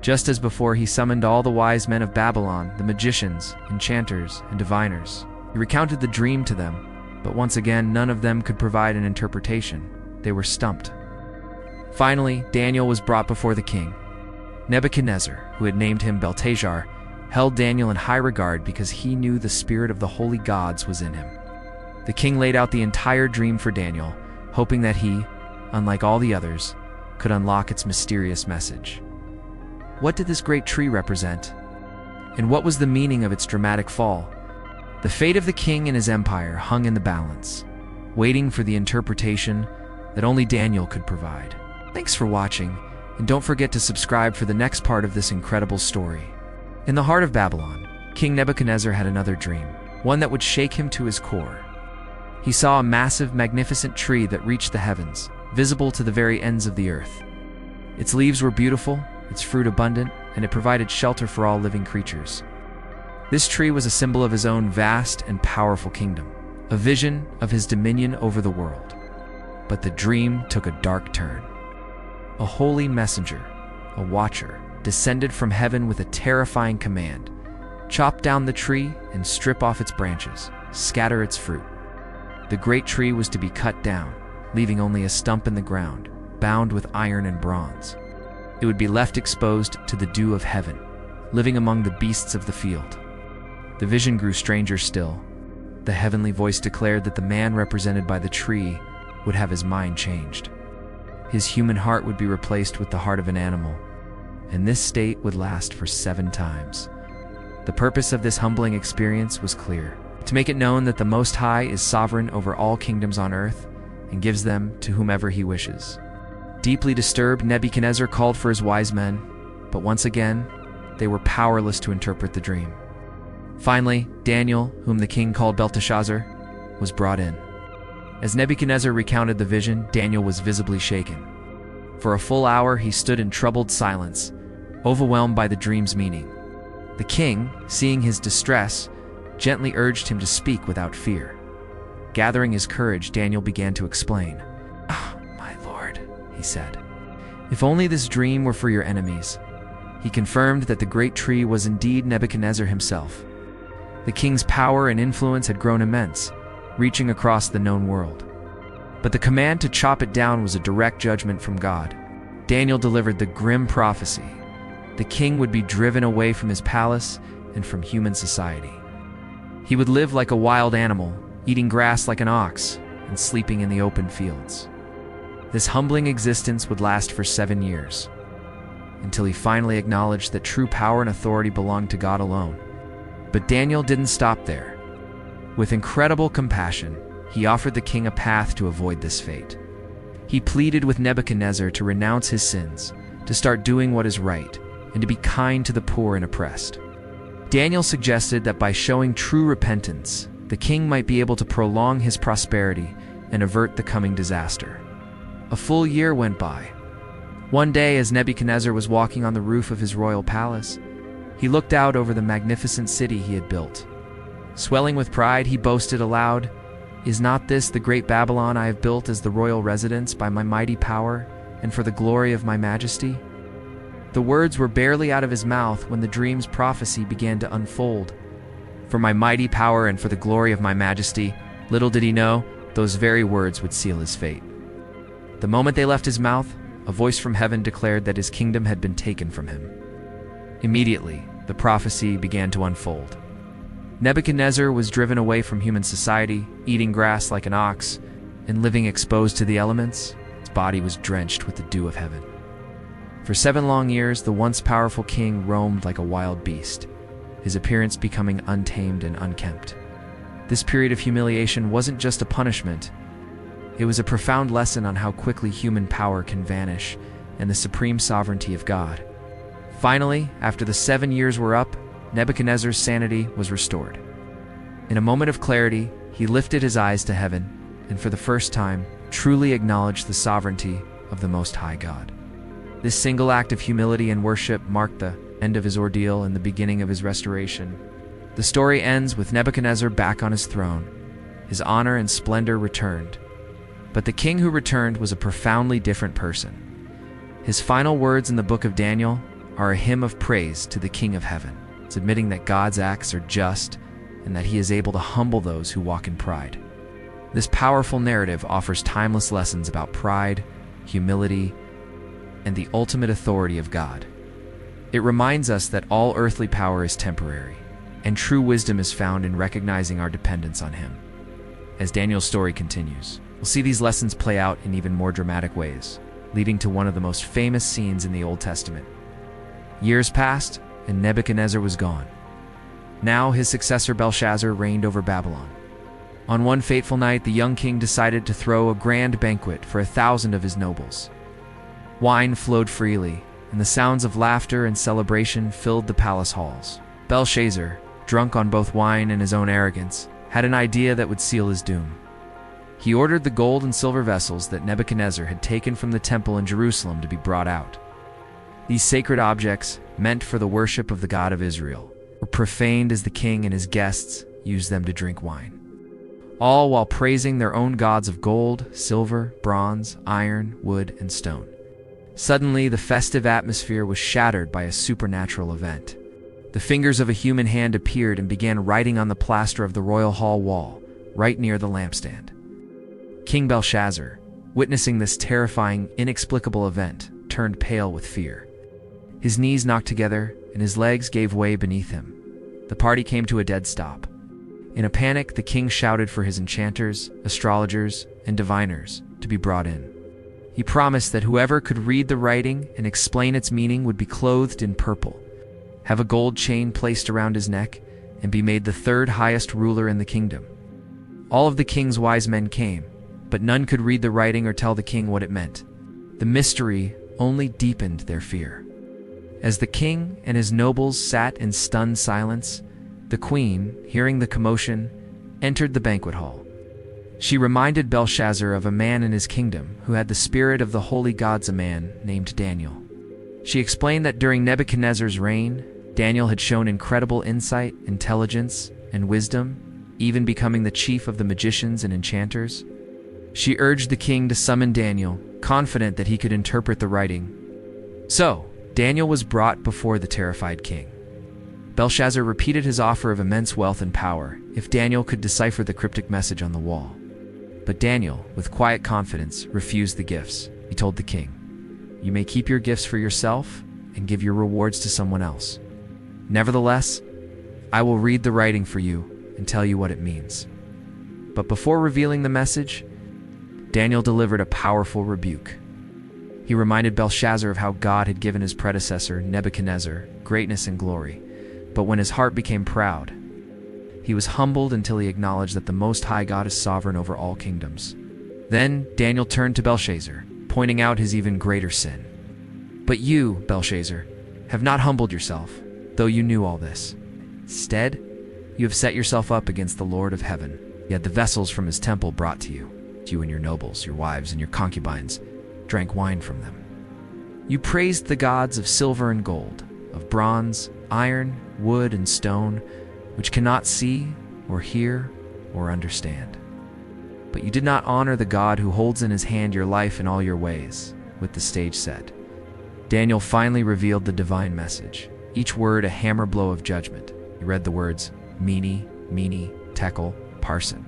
Just as before, he summoned all the wise men of Babylon, the magicians, enchanters, and diviners. He recounted the dream to them, but once again, none of them could provide an interpretation. They were stumped. Finally, Daniel was brought before the king. Nebuchadnezzar, who had named him Belteshazzar, held Daniel in high regard because he knew the spirit of the holy gods was in him. The king laid out the entire dream for Daniel, hoping that he, unlike all the others, could unlock its mysterious message. What did this great tree represent? And what was the meaning of its dramatic fall? The fate of the king and his empire hung in the balance, waiting for the interpretation that only Daniel could provide. Thanks for watching, and don't forget to subscribe for the next part of this incredible story. In the heart of Babylon, King Nebuchadnezzar had another dream, one that would shake him to his core. He saw a massive, magnificent tree that reached the heavens, visible to the very ends of the earth. Its leaves were beautiful, its fruit abundant, and it provided shelter for all living creatures. This tree was a symbol of his own vast and powerful kingdom, a vision of his dominion over the world. But the dream took a dark turn. A holy messenger, a watcher, descended from heaven with a terrifying command: chop down the tree and strip off its branches, scatter its fruit. The great tree was to be cut down, leaving only a stump in the ground, bound with iron and bronze. It would be left exposed to the dew of heaven, living among the beasts of the field. The vision grew stranger still. The heavenly voice declared that the man represented by the tree would have his mind changed. His human heart would be replaced with the heart of an animal, and this state would last for 7 times. The purpose of this humbling experience was clear: to make it known that the Most High is sovereign over all kingdoms on earth and gives them to whomever he wishes. Deeply disturbed, Nebuchadnezzar called for his wise men, but once again, they were powerless to interpret the dream. Finally, Daniel, whom the king called Belteshazzar, was brought in. As Nebuchadnezzar recounted the vision, Daniel was visibly shaken. For a full hour, he stood in troubled silence, overwhelmed by the dream's meaning. The king, seeing his distress, gently urged him to speak without fear. Gathering his courage, Daniel began to explain. "My lord," he said, "if only this dream were for your enemies." He confirmed that the great tree was indeed Nebuchadnezzar himself. The king's power and influence had grown immense, reaching across the known world. But the command to chop it down was a direct judgment from God. Daniel delivered the grim prophecy: the king would be driven away from his palace and from human society. He would live like a wild animal, eating grass like an ox, and sleeping in the open fields. This humbling existence would last for 7 years, until he finally acknowledged that true power and authority belonged to God alone. But Daniel didn't stop there. With incredible compassion, he offered the king a path to avoid this fate. He pleaded with Nebuchadnezzar to renounce his sins, to start doing what is right, and to be kind to the poor and oppressed. Daniel suggested that by showing true repentance, the king might be able to prolong his prosperity and avert the coming disaster. A full year went by. One day, as Nebuchadnezzar was walking on the roof of his royal palace, he looked out over the magnificent city he had built. Swelling with pride, he boasted aloud, "Is not this the great Babylon I have built as the royal residence by my mighty power and for the glory of my majesty?" The words were barely out of his mouth when the dream's prophecy began to unfold. For my mighty power and for the glory of my majesty, little did he know, those very words would seal his fate. The moment they left his mouth, a voice from heaven declared that his kingdom had been taken from him. Immediately, the prophecy began to unfold. Nebuchadnezzar was driven away from human society, eating grass like an ox, and living exposed to the elements. His body was drenched with the dew of heaven. For 7 long years, the once powerful king roamed like a wild beast, his appearance becoming untamed and unkempt. This period of humiliation wasn't just a punishment. It was a profound lesson on how quickly human power can vanish and the supreme sovereignty of God. Finally, after the 7 years were up, Nebuchadnezzar's sanity was restored. In a moment of clarity, he lifted his eyes to heaven and for the first time truly acknowledged the sovereignty of the Most High God. This single act of humility and worship marked the end of his ordeal and the beginning of his restoration. The story ends with Nebuchadnezzar back on his throne. His honor and splendor returned. But the king who returned was a profoundly different person. His final words in the book of Daniel are a hymn of praise to the King of Heaven. It's admitting that God's acts are just and that he is able to humble those who walk in pride. This powerful narrative offers timeless lessons about pride, humility, and the ultimate authority of God. It reminds us that all earthly power is temporary, and true wisdom is found in recognizing our dependence on him. As Daniel's story continues, we'll see these lessons play out in even more dramatic ways, leading to one of the most famous scenes in the Old Testament. Years passed, and Nebuchadnezzar was gone. Now his successor Belshazzar reigned over Babylon. On one fateful night, the young king decided to throw a grand banquet for 1,000 of his nobles. Wine flowed freely, and the sounds of laughter and celebration filled the palace halls. Belshazzar, drunk on both wine and his own arrogance, had an idea that would seal his doom. He ordered the gold and silver vessels that Nebuchadnezzar had taken from the temple in Jerusalem to be brought out. These sacred objects, meant for the worship of the God of Israel, were profaned as the king and his guests used them to drink wine, all while praising their own gods of gold, silver, bronze, iron, wood, and stone. Suddenly, the festive atmosphere was shattered by a supernatural event. The fingers of a human hand appeared and began writing on the plaster of the royal hall wall, right near the lampstand. King Belshazzar, witnessing this terrifying, inexplicable event, turned pale with fear. His knees knocked together, and his legs gave way beneath him. The party came to a dead stop. In a panic, the king shouted for his enchanters, astrologers, and diviners to be brought in. He promised that whoever could read the writing and explain its meaning would be clothed in purple, have a gold chain placed around his neck, and be made the 3rd highest ruler in the kingdom. All of the king's wise men came, but none could read the writing or tell the king what it meant. The mystery only deepened their fear. As the king and his nobles sat in stunned silence, the queen, hearing the commotion, entered the banquet hall. She reminded Belshazzar of a man in his kingdom who had the spirit of the holy gods, a man named Daniel. She explained that during Nebuchadnezzar's reign, Daniel had shown incredible insight, intelligence, and wisdom, even becoming the chief of the magicians and enchanters. She urged the king to summon Daniel, confident that he could interpret the writing. So, Daniel was brought before the terrified king. Belshazzar repeated his offer of immense wealth and power if Daniel could decipher the cryptic message on the wall. But Daniel, with quiet confidence, refused the gifts. He told the king, "You may keep your gifts for yourself and give your rewards to someone else. Nevertheless, I will read the writing for you and tell you what it means." But before revealing the message, Daniel delivered a powerful rebuke. He reminded Belshazzar of how God had given his predecessor, Nebuchadnezzar, greatness and glory. But when his heart became proud, He was humbled until he acknowledged that the Most High God is sovereign over all kingdoms. Then Daniel turned to Belshazzar, pointing out his even greater sin. "But you, Belshazzar, have not humbled yourself, though you knew all this. Instead, you have set yourself up against the Lord of heaven. Yet the vessels from his temple brought to you and your nobles, your wives, and your concubines, drank wine from them. You praised the gods of silver and gold, of bronze, iron, wood, and stone, which cannot see or hear or understand. But you did not honor the God who holds in his hand your life in all your ways." With the stage set, Daniel finally revealed the divine message, each word a hammer blow of judgment. He read the words, Mene, Mene, Tekel, Parsin.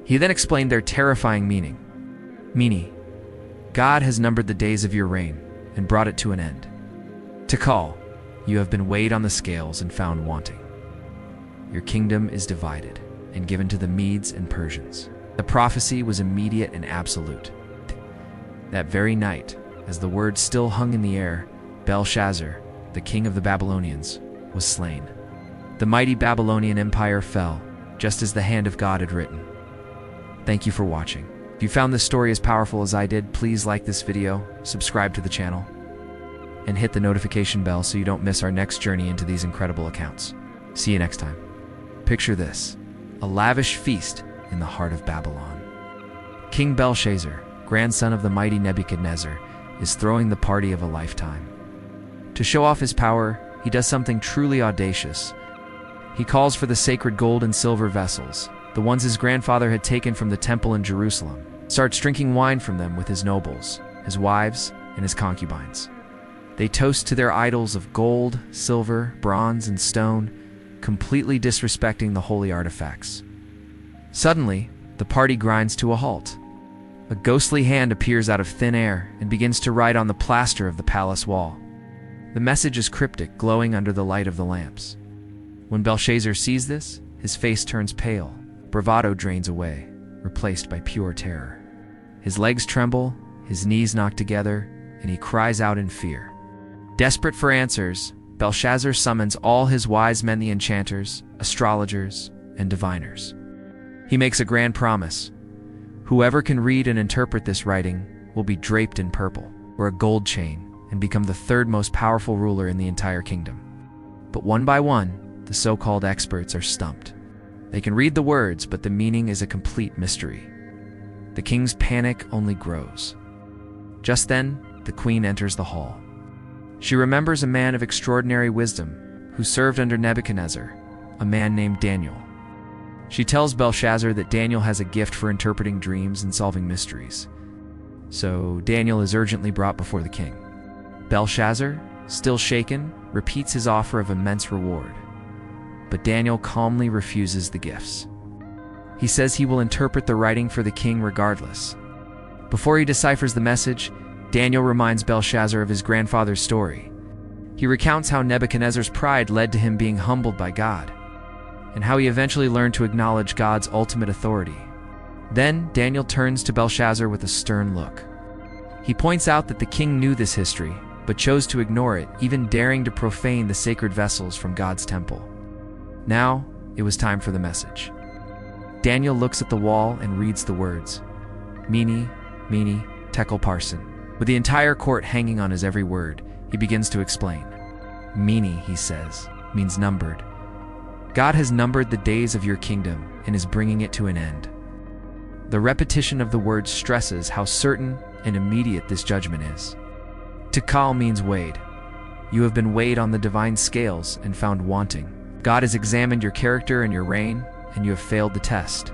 He then explained their terrifying meaning. Mene, God has numbered the days of your reign and brought it to an end. Tekel, you have been weighed on the scales and found wanting. Your kingdom is divided and given to the Medes and Persians. The prophecy was immediate and absolute. That very night, as the word still hung in the air, Belshazzar, the king of the Babylonians, was slain. The mighty Babylonian Empire fell, just as the hand of God had written. Thank you for watching. If you found this story as powerful as I did, please like this video, subscribe to the channel, and hit the notification bell so you don't miss our next journey into these incredible accounts. See you next time. Picture this, a lavish feast in the heart of Babylon. King Belshazzar, grandson of the mighty Nebuchadnezzar, is throwing the party of a lifetime. To show off his power, he does something truly audacious. He calls for the sacred gold and silver vessels, the ones his grandfather had taken from the temple in Jerusalem, starts drinking wine from them with his nobles, his wives, and his concubines. They toast to their idols of gold, silver, bronze, and stone, completely disrespecting the holy artifacts. Suddenly, the party grinds to a halt. A ghostly hand appears out of thin air and begins to write on the plaster of the palace wall. The message is cryptic, glowing under the light of the lamps. When Belshazzar sees this, his face turns pale. Bravado drains away, replaced by pure terror. His legs tremble, his knees knock together, and he cries out in fear. Desperate for answers, Belshazzar summons all his wise men, the enchanters, astrologers, and diviners. He makes a grand promise. Whoever can read and interpret this writing will be draped in purple or a gold chain and become the third most powerful ruler in the entire kingdom. But one by one, the so-called experts are stumped. They can read the words, but the meaning is a complete mystery. The king's panic only grows. Just then, the queen enters the hall. She remembers a man of extraordinary wisdom who served under Nebuchadnezzar, a man named Daniel. She tells Belshazzar that Daniel has a gift for interpreting dreams and solving mysteries. So Daniel is urgently brought before the king. Belshazzar, still shaken, repeats his offer of immense reward. But Daniel calmly refuses the gifts. He says he will interpret the writing for the king regardless. Before he deciphers the message, Daniel reminds Belshazzar of his grandfather's story. He recounts how Nebuchadnezzar's pride led to him being humbled by God, and how he eventually learned to acknowledge God's ultimate authority. Then Daniel turns to Belshazzar with a stern look. He points out that the king knew this history, but chose to ignore it, even daring to profane the sacred vessels from God's temple. Now, it was time for the message. Daniel looks at the wall and reads the words, Mene, Mene, Tekel Parsin. With the entire court hanging on his every word, he begins to explain. Mene, he says, means numbered. God has numbered the days of your kingdom and is bringing it to an end. The repetition of the word stresses how certain and immediate this judgment is. Tekel means weighed. You have been weighed on the divine scales and found wanting. God has examined your character and your reign, and you have failed the test.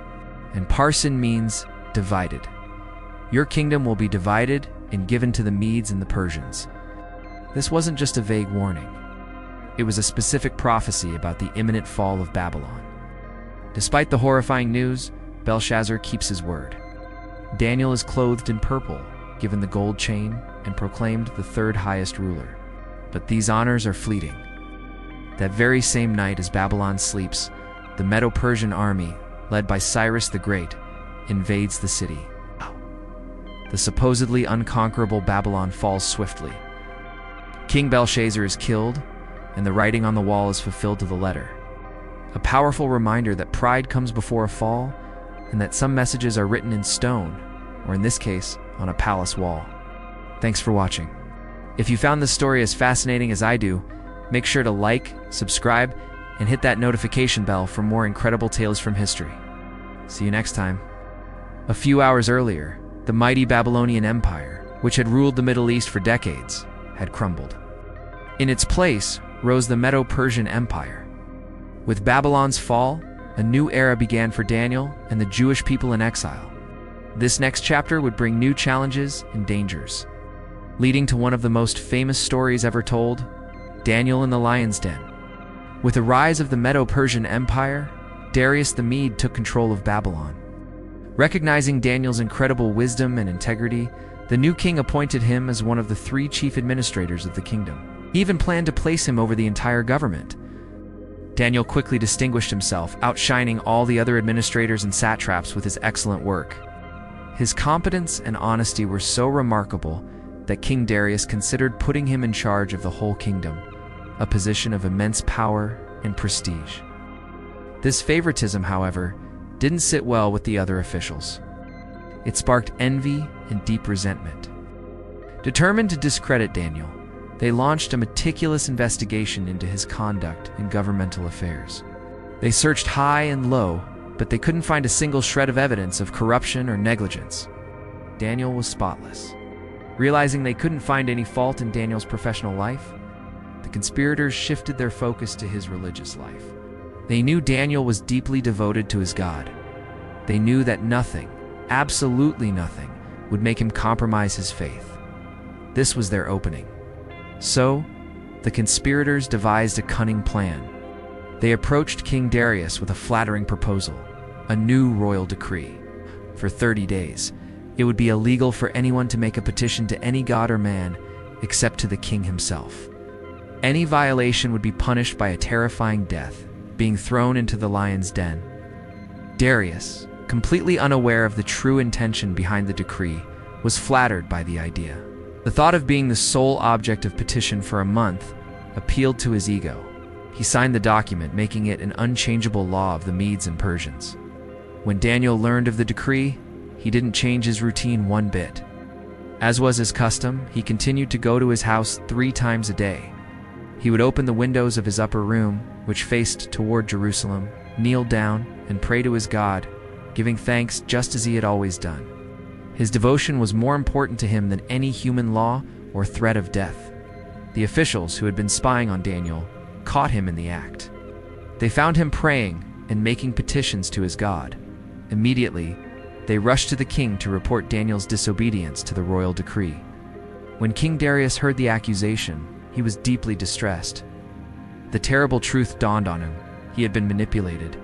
And Parsin means divided. Your kingdom will be divided and given to the Medes and the Persians. This wasn't just a vague warning. It was a specific prophecy about the imminent fall of Babylon. Despite the horrifying news, Belshazzar keeps his word. Daniel is clothed in purple, given the gold chain, and proclaimed the third highest ruler. But these honors are fleeting. That very same night as Babylon sleeps, the Medo-Persian army, led by Cyrus the Great, invades the city. The supposedly unconquerable Babylon falls swiftly. King Belshazzar is killed, and the writing on the wall is fulfilled to the letter. a powerful reminder that pride comes before a fall, and that some messages are written in stone, or in this case, on a palace wall. Thanks for watching. If you found this story as fascinating as I do, make sure to like, subscribe, and hit that notification bell for more incredible tales from history. See you next time. A few hours earlier, the mighty Babylonian Empire, which had ruled the Middle East for decades, had crumbled. In its place rose the Medo-Persian Empire. With Babylon's fall, a new era began for Daniel and the Jewish people in exile. This next chapter would bring new challenges and dangers, leading to one of the most famous stories ever told, Daniel in the Lion's Den. With the rise of the Medo-Persian Empire, Darius the Mede took control of Babylon. Recognizing Daniel's incredible wisdom and integrity, the new king appointed him as one of the 3 chief administrators of the kingdom. He even planned to place him over the entire government. Daniel quickly distinguished himself, outshining all the other administrators and satraps with his excellent work. His competence and honesty were so remarkable that King Darius considered putting him in charge of the whole kingdom, a position of immense power and prestige. This favoritism, however, didn't sit well with the other officials. It sparked envy and deep resentment. Determined to discredit Daniel, they launched a meticulous investigation into his conduct in governmental affairs. They searched high and low, but they couldn't find a single shred of evidence of corruption or negligence. Daniel was spotless. Realizing they couldn't find any fault in Daniel's professional life, the conspirators shifted their focus to his religious life. They knew Daniel was deeply devoted to his God. They knew that nothing, absolutely nothing, would make him compromise his faith. This was their opening. So, the conspirators devised a cunning plan. They approached King Darius with a flattering proposal, a new royal decree. For 30 days, it would be illegal for anyone to make a petition to any god or man except to the king himself. Any violation would be punished by a terrifying death, being thrown into the lion's den. Darius, completely unaware of the true intention behind the decree, was flattered by the idea. The thought of being the sole object of petition for a month appealed to his ego. He signed the document, making it an unchangeable law of the Medes and Persians. When Daniel learned of the decree, he didn't change his routine one bit. As was his custom, he continued to go to his house 3 times a day. He would open the windows of his upper room, which faced toward Jerusalem, kneel down, and pray to his God, giving thanks just as he had always done. His devotion was more important to him than any human law or threat of death. The officials who had been spying on Daniel caught him in the act. They found him praying and making petitions to his God. Immediately, they rushed to the king to report Daniel's disobedience to the royal decree. When King Darius heard the accusation, he was deeply distressed. The terrible truth dawned on him. He had been manipulated.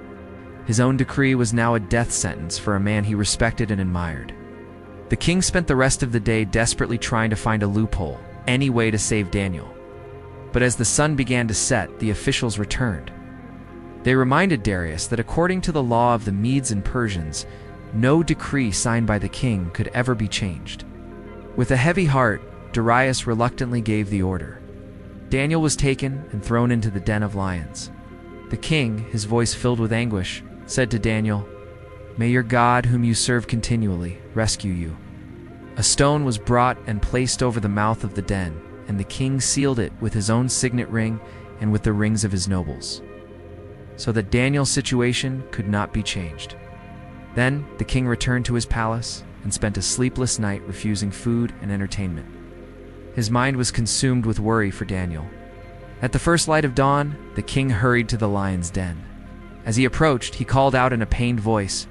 His own decree was now a death sentence for a man he respected and admired. The king spent the rest of the day desperately trying to find a loophole, any way to save Daniel. But as the sun began to set, the officials returned. They reminded Darius that according to the law of the Medes and Persians, no decree signed by the king could ever be changed. With a heavy heart, Darius reluctantly gave the order. Daniel was taken and thrown into the den of lions. The king, his voice filled with anguish, said to Daniel, "May your God, whom you serve continually, rescue you." A stone was brought and placed over the mouth of the den, and the king sealed it with his own signet ring and with the rings of his nobles, so that Daniel's situation could not be changed. Then the king returned to his palace and spent a sleepless night refusing food and entertainment. His mind was consumed with worry for Daniel. At the first light of dawn, the king hurried to the lion's den. As he approached, he called out in a pained voice,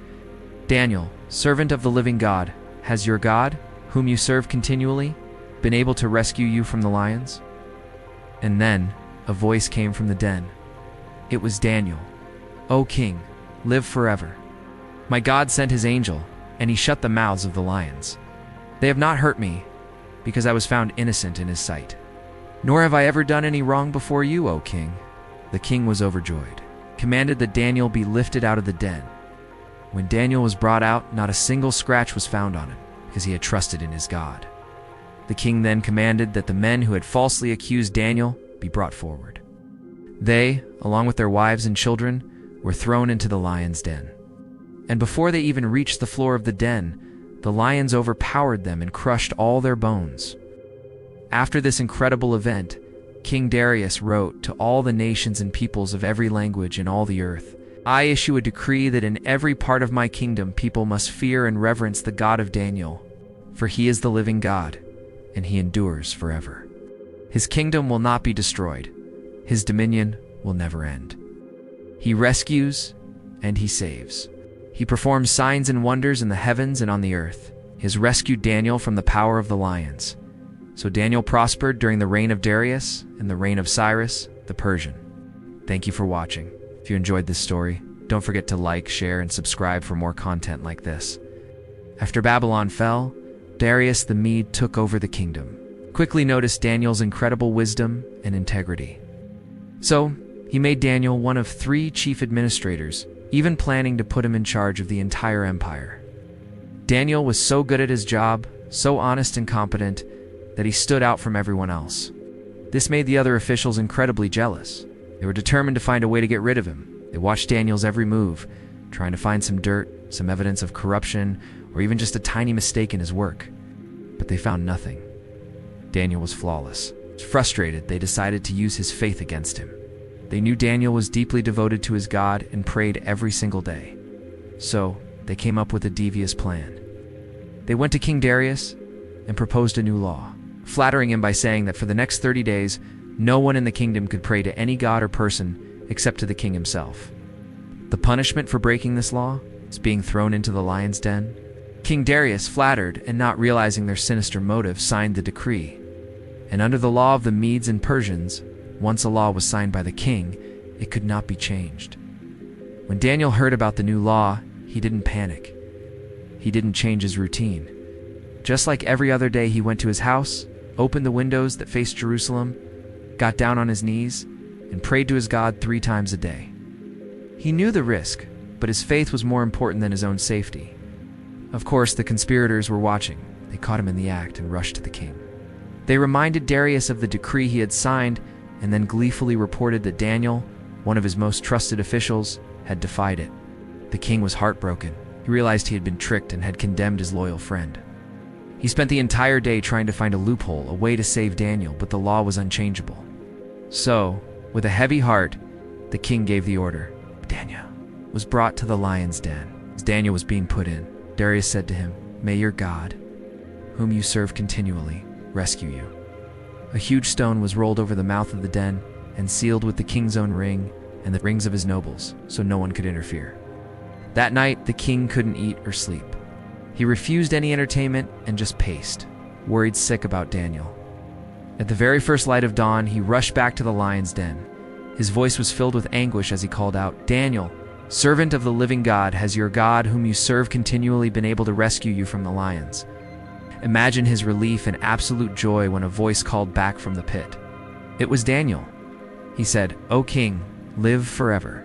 "Daniel, servant of the living God, has your God, whom you serve continually, been able to rescue you from the lions?" And then a voice came from the den. It was Daniel. "O king, live forever. My God sent his angel, and he shut the mouths of the lions. They have not hurt me, because I was found innocent in his sight. Nor have I ever done any wrong before you, O king." The king was overjoyed, commanded that Daniel be lifted out of the den. When Daniel was brought out, not a single scratch was found on him, because he had trusted in his God. The king then commanded that the men who had falsely accused Daniel be brought forward. They, along with their wives and children, were thrown into the lion's den. And before they even reached the floor of the den, the lions overpowered them and crushed all their bones. After this incredible event, King Darius wrote to all the nations and peoples of every language in all the earth, "I issue a decree that in every part of my kingdom people must fear and reverence the God of Daniel, for he is the living God, and he endures forever. His kingdom will not be destroyed. His dominion will never end. He rescues and he saves. He performs signs and wonders in the heavens and on the earth. He has rescued Daniel from the power of the lions." So Daniel prospered during the reign of Darius and the reign of Cyrus the Persian. Thank you for watching. If you enjoyed this story, don't forget to like, share, and subscribe for more content like this. After Babylon fell, Darius the Mede took over the kingdom. Quickly noticed Daniel's incredible wisdom and integrity. So he made Daniel one of 3 chief administrators, even planning to put him in charge of the entire empire. Daniel was so good at his job, so honest and competent, that he stood out from everyone else. This made the other officials incredibly jealous. They were determined to find a way to get rid of him. They watched Daniel's every move, trying to find some dirt, some evidence of corruption, or even just a tiny mistake in his work. But they found nothing. Daniel was flawless. Frustrated, they decided to use his faith against him. They knew Daniel was deeply devoted to his God and prayed every single day. So they came up with a devious plan. They went to King Darius and proposed a new law, flattering him by saying that for the next 30 days, no one in the kingdom could pray to any god or person except to the king himself. The punishment for breaking this law is being thrown into the lion's den. King Darius, flattered and not realizing their sinister motive, signed the decree. And under the law of the Medes and Persians, once a law was signed by the king, it could not be changed. When Daniel heard about the new law, he didn't panic. He didn't change his routine. Just like every other day, he went to his house, opened the windows that faced Jerusalem, got down on his knees, and prayed to his God 3 times a day. He knew the risk, but his faith was more important than his own safety. Of course, the conspirators were watching. They caught him in the act and rushed to the king. They reminded Darius of the decree he had signed, and then gleefully reported that Daniel, one of his most trusted officials, had defied it. The king was heartbroken. He realized he had been tricked and had condemned his loyal friend. He spent the entire day trying to find a loophole, a way to save Daniel, but the law was unchangeable. So, with a heavy heart, the king gave the order. Daniel was brought to the lion's den. As Daniel was being put in, Darius said to him, "May your God, whom you serve continually, rescue you." A huge stone was rolled over the mouth of the den and sealed with the king's own ring and the rings of his nobles, so no one could interfere. That night, the king couldn't eat or sleep. He refused any entertainment and just paced, worried sick about Daniel. At the very first light of dawn, he rushed back to the lion's den. His voice was filled with anguish as he called out, "Daniel, servant of the living God, has your God, whom you serve continually, been able to rescue you from the lions?" Imagine his relief and absolute joy when a voice called back from the pit. It was Daniel. He said, "O king, live forever.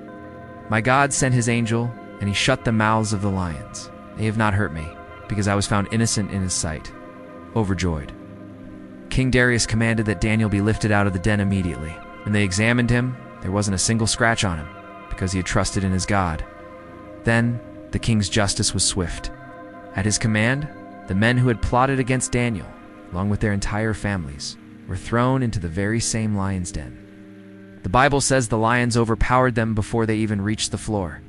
My God sent his angel, and he shut the mouths of the lions. They have not hurt me, because I was found innocent in his sight." Overjoyed, King Darius commanded that Daniel be lifted out of the den immediately. When they examined him, there wasn't a single scratch on him, because he had trusted in his God. Then the king's justice was swift. At his command, the men who had plotted against Daniel, along with their entire families, were thrown into the very same lion's den. The Bible says the lions overpowered them before they even reached the floor.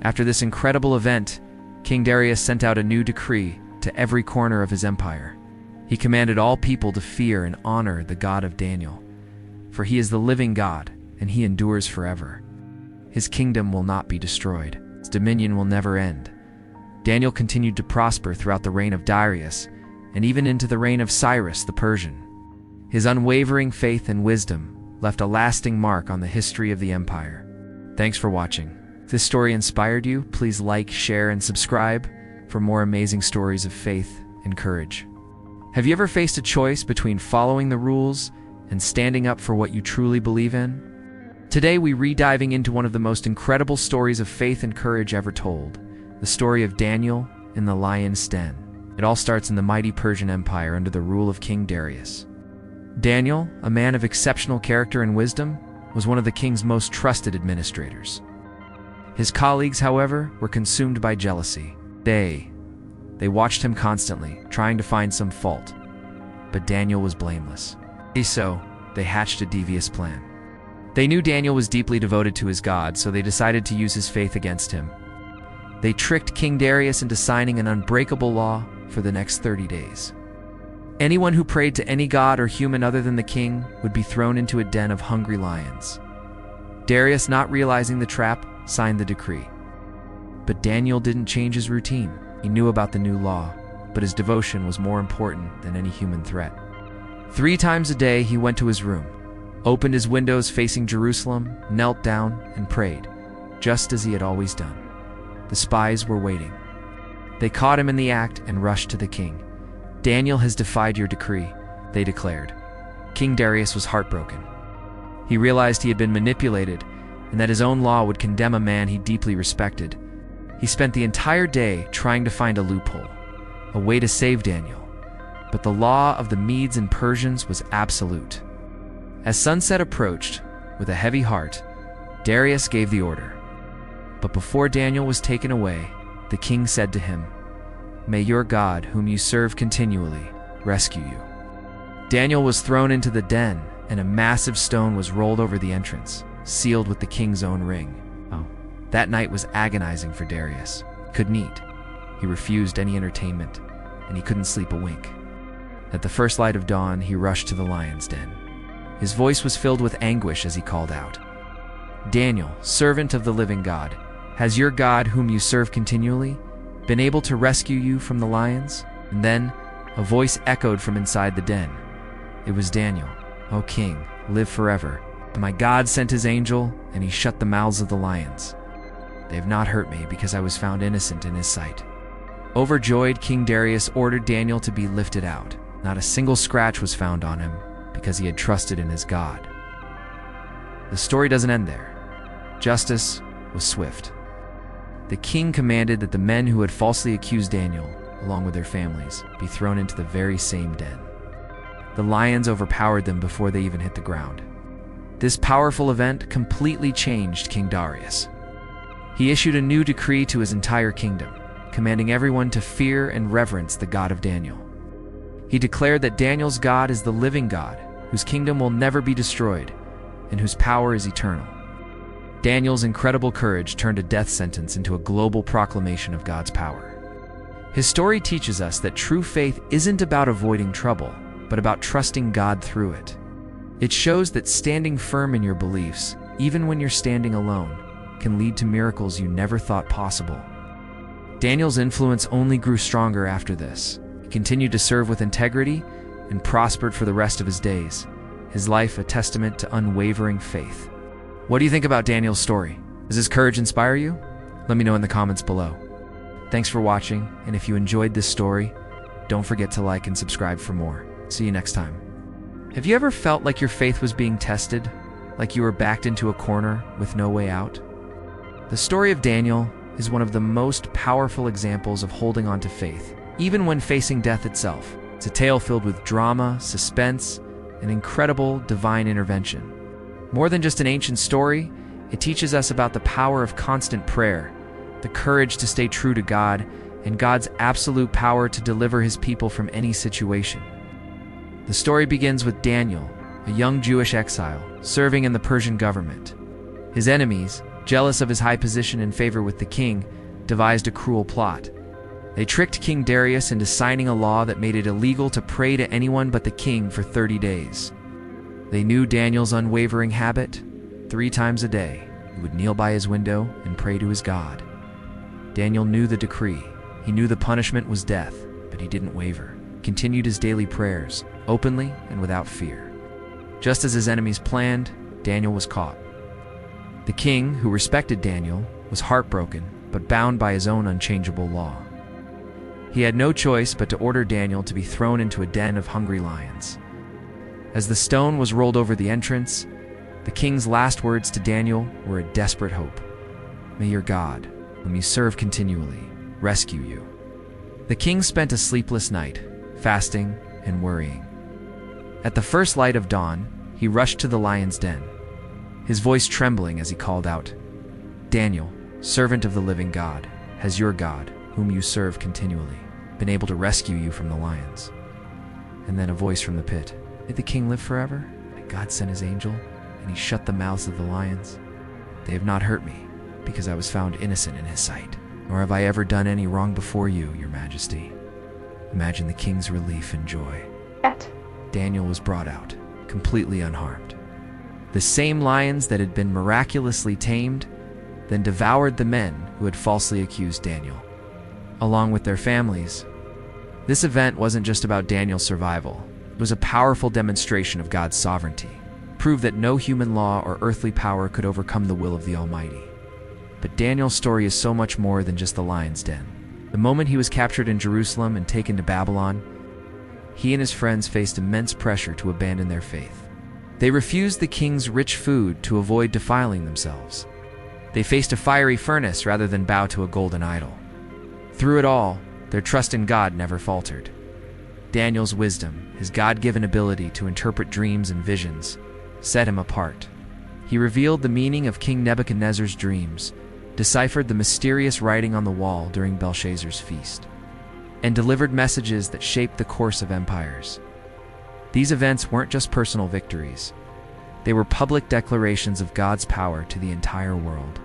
After this incredible event, King Darius sent out a new decree to every corner of his empire. He commanded all people to fear and honor the God of Daniel, for he is the living God, and he endures forever. His kingdom will not be destroyed. His dominion will never end. Daniel continued to prosper throughout the reign of Darius, and even into the reign of Cyrus the Persian. His unwavering faith and wisdom left a lasting mark on the history of the empire. Thanks for watching. If this story inspired you, please like, share, and subscribe for more amazing stories of faith and courage. Have you ever faced a choice between following the rules and standing up for what you truly believe in? Today, we re-diving into one of the most incredible stories of faith and courage ever told, the story of Daniel in the lion's den. It all starts in the mighty Persian Empire under the rule of King Darius. Daniel, a man of exceptional character and wisdom, was one of the king's most trusted administrators. His colleagues, however, were consumed by jealousy. They watched him constantly, trying to find some fault. But Daniel was blameless. So, they hatched a devious plan. They knew Daniel was deeply devoted to his God, so they decided to use his faith against him. They tricked King Darius into signing an unbreakable law for the next 30 days. Anyone who prayed to any god or human other than the king would be thrown into a den of hungry lions. Darius, not realizing the trap, signed the decree. But Daniel didn't change his routine. He knew about the new law, but his devotion was more important than any human threat. 3 times a day he went to his room, opened his windows facing Jerusalem, knelt down, and prayed, just as he had always done. The spies were waiting. They caught him in the act and rushed to the king. "Daniel has defied your decree," they declared. King Darius was heartbroken. He realized he had been manipulated and that his own law would condemn a man he deeply respected. He spent the entire day trying to find a loophole, a way to save Daniel. But the law of the Medes and Persians was absolute. As sunset approached, with a heavy heart, Darius gave the order. But before Daniel was taken away, the king said to him, "May your God, whom you serve continually, rescue you." Daniel was thrown into the den, and a massive stone was rolled over the entrance, sealed with the king's own ring. That night was agonizing for Darius. He couldn't eat. He refused any entertainment, and he couldn't sleep a wink. At the first light of dawn, he rushed to the lion's den. His voice was filled with anguish as he called out, "Daniel, servant of the living God, has your God, whom you serve continually, been able to rescue you from the lions?" And then a voice echoed from inside the den. It was Daniel. "O king, live forever. My God sent his angel, and he shut the mouths of the lions. They have not hurt me because I was found innocent in his sight." Overjoyed, King Darius ordered Daniel to be lifted out. Not a single scratch was found on him because he had trusted in his God. The story doesn't end there. Justice was swift. The king commanded that the men who had falsely accused Daniel, along with their families, be thrown into the very same den. The lions overpowered them before they even hit the ground. This powerful event completely changed King Darius. He issued a new decree to his entire kingdom, commanding everyone to fear and reverence the God of Daniel. He declared that Daniel's God is the living God, whose kingdom will never be destroyed, and whose power is eternal. Daniel's incredible courage turned a death sentence into a global proclamation of God's power. His story teaches us that true faith isn't about avoiding trouble, but about trusting God through it. It shows that standing firm in your beliefs, even when you're standing alone, can lead to miracles you never thought possible. Daniel's influence only grew stronger after this. He continued to serve with integrity and prospered for the rest of his days, his life a testament to unwavering faith. What do you think about Daniel's story? Does his courage inspire you? Let me know in the comments below. Thanks for watching, and if you enjoyed this story, don't forget to like and subscribe for more. See you next time. Have you ever felt like your faith was being tested? Like you were backed into a corner with no way out? The story of Daniel is one of the most powerful examples of holding on to faith, even when facing death itself. It's a tale filled with drama, suspense, and incredible divine intervention. More than just an ancient story, it teaches us about the power of constant prayer, the courage to stay true to God, and God's absolute power to deliver his people from any situation. The story begins with Daniel, a young Jewish exile, serving in the Persian government. His enemies, jealous of his high position and favor with the king, devised a cruel plot. They tricked King Darius into signing a law that made it illegal to pray to anyone but the king for 30 days. They knew Daniel's unwavering habit. 3 times a day, he would kneel by his window and pray to his God. Daniel knew the decree. He knew the punishment was death, but he didn't waver. He continued his daily prayers, openly and without fear. Just as his enemies planned, Daniel was caught. The king, who respected Daniel, was heartbroken, but bound by his own unchangeable law. He had no choice but to order Daniel to be thrown into a den of hungry lions. As the stone was rolled over the entrance, the king's last words to Daniel were a desperate hope. "May your God, whom you serve continually, rescue you." The king spent a sleepless night, fasting and worrying. At the first light of dawn, he rushed to the lion's den, his voice trembling as he called out, "Daniel, servant of the living God, has your God, whom you serve continually, been able to rescue you from the lions?" And then a voice from the pit, "Did the king live forever? God sent his angel, and he shut the mouths of the lions. They have not hurt me, because I was found innocent in his sight, nor have I ever done any wrong before you, your majesty." Imagine the king's relief and joy. Daniel was brought out, completely unharmed. The same lions that had been miraculously tamed then devoured the men who had falsely accused Daniel, along with their families. This event wasn't just about Daniel's survival. It was a powerful demonstration of God's sovereignty, proved that no human law or earthly power could overcome the will of the Almighty. But Daniel's story is so much more than just the lion's den. The moment he was captured in Jerusalem and taken to Babylon, he and his friends faced immense pressure to abandon their faith. They refused the king's rich food to avoid defiling themselves. They faced a fiery furnace rather than bow to a golden idol. Through it all, their trust in God never faltered. Daniel's wisdom, his God-given ability to interpret dreams and visions, set him apart. He revealed the meaning of King Nebuchadnezzar's dreams, deciphered the mysterious writing on the wall during Belshazzar's feast, and delivered messages that shaped the course of empires. These events weren't just personal victories. They were public declarations of God's power to the entire world.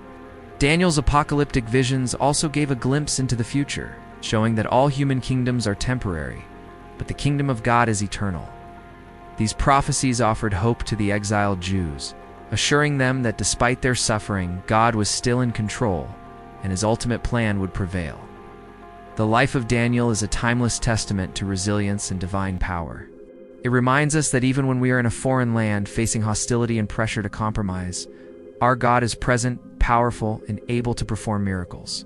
Daniel's apocalyptic visions also gave a glimpse into the future, showing that all human kingdoms are temporary, but the kingdom of God is eternal. These prophecies offered hope to the exiled Jews, assuring them that despite their suffering, God was still in control, and his ultimate plan would prevail. The life of Daniel is a timeless testament to resilience and divine power. It reminds us that even when we are in a foreign land facing hostility and pressure to compromise, our God is present, powerful, and able to perform miracles.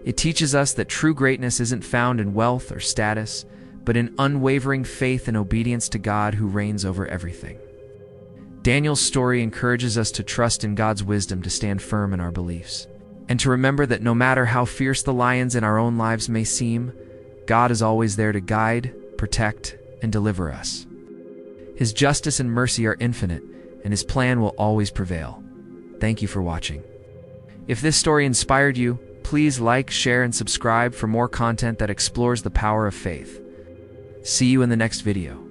It teaches us that true greatness isn't found in wealth or status, but in unwavering faith and obedience to God who reigns over everything. Daniel's story encourages us to trust in God's wisdom to stand firm in our beliefs, and to remember that no matter how fierce the lions in our own lives may seem, God is always there to guide, protect, and deliver us. His justice and mercy are infinite, and his plan will always prevail. Thank you for watching. If this story inspired you, please like, share, and subscribe for more content that explores the power of faith. See you in the next video.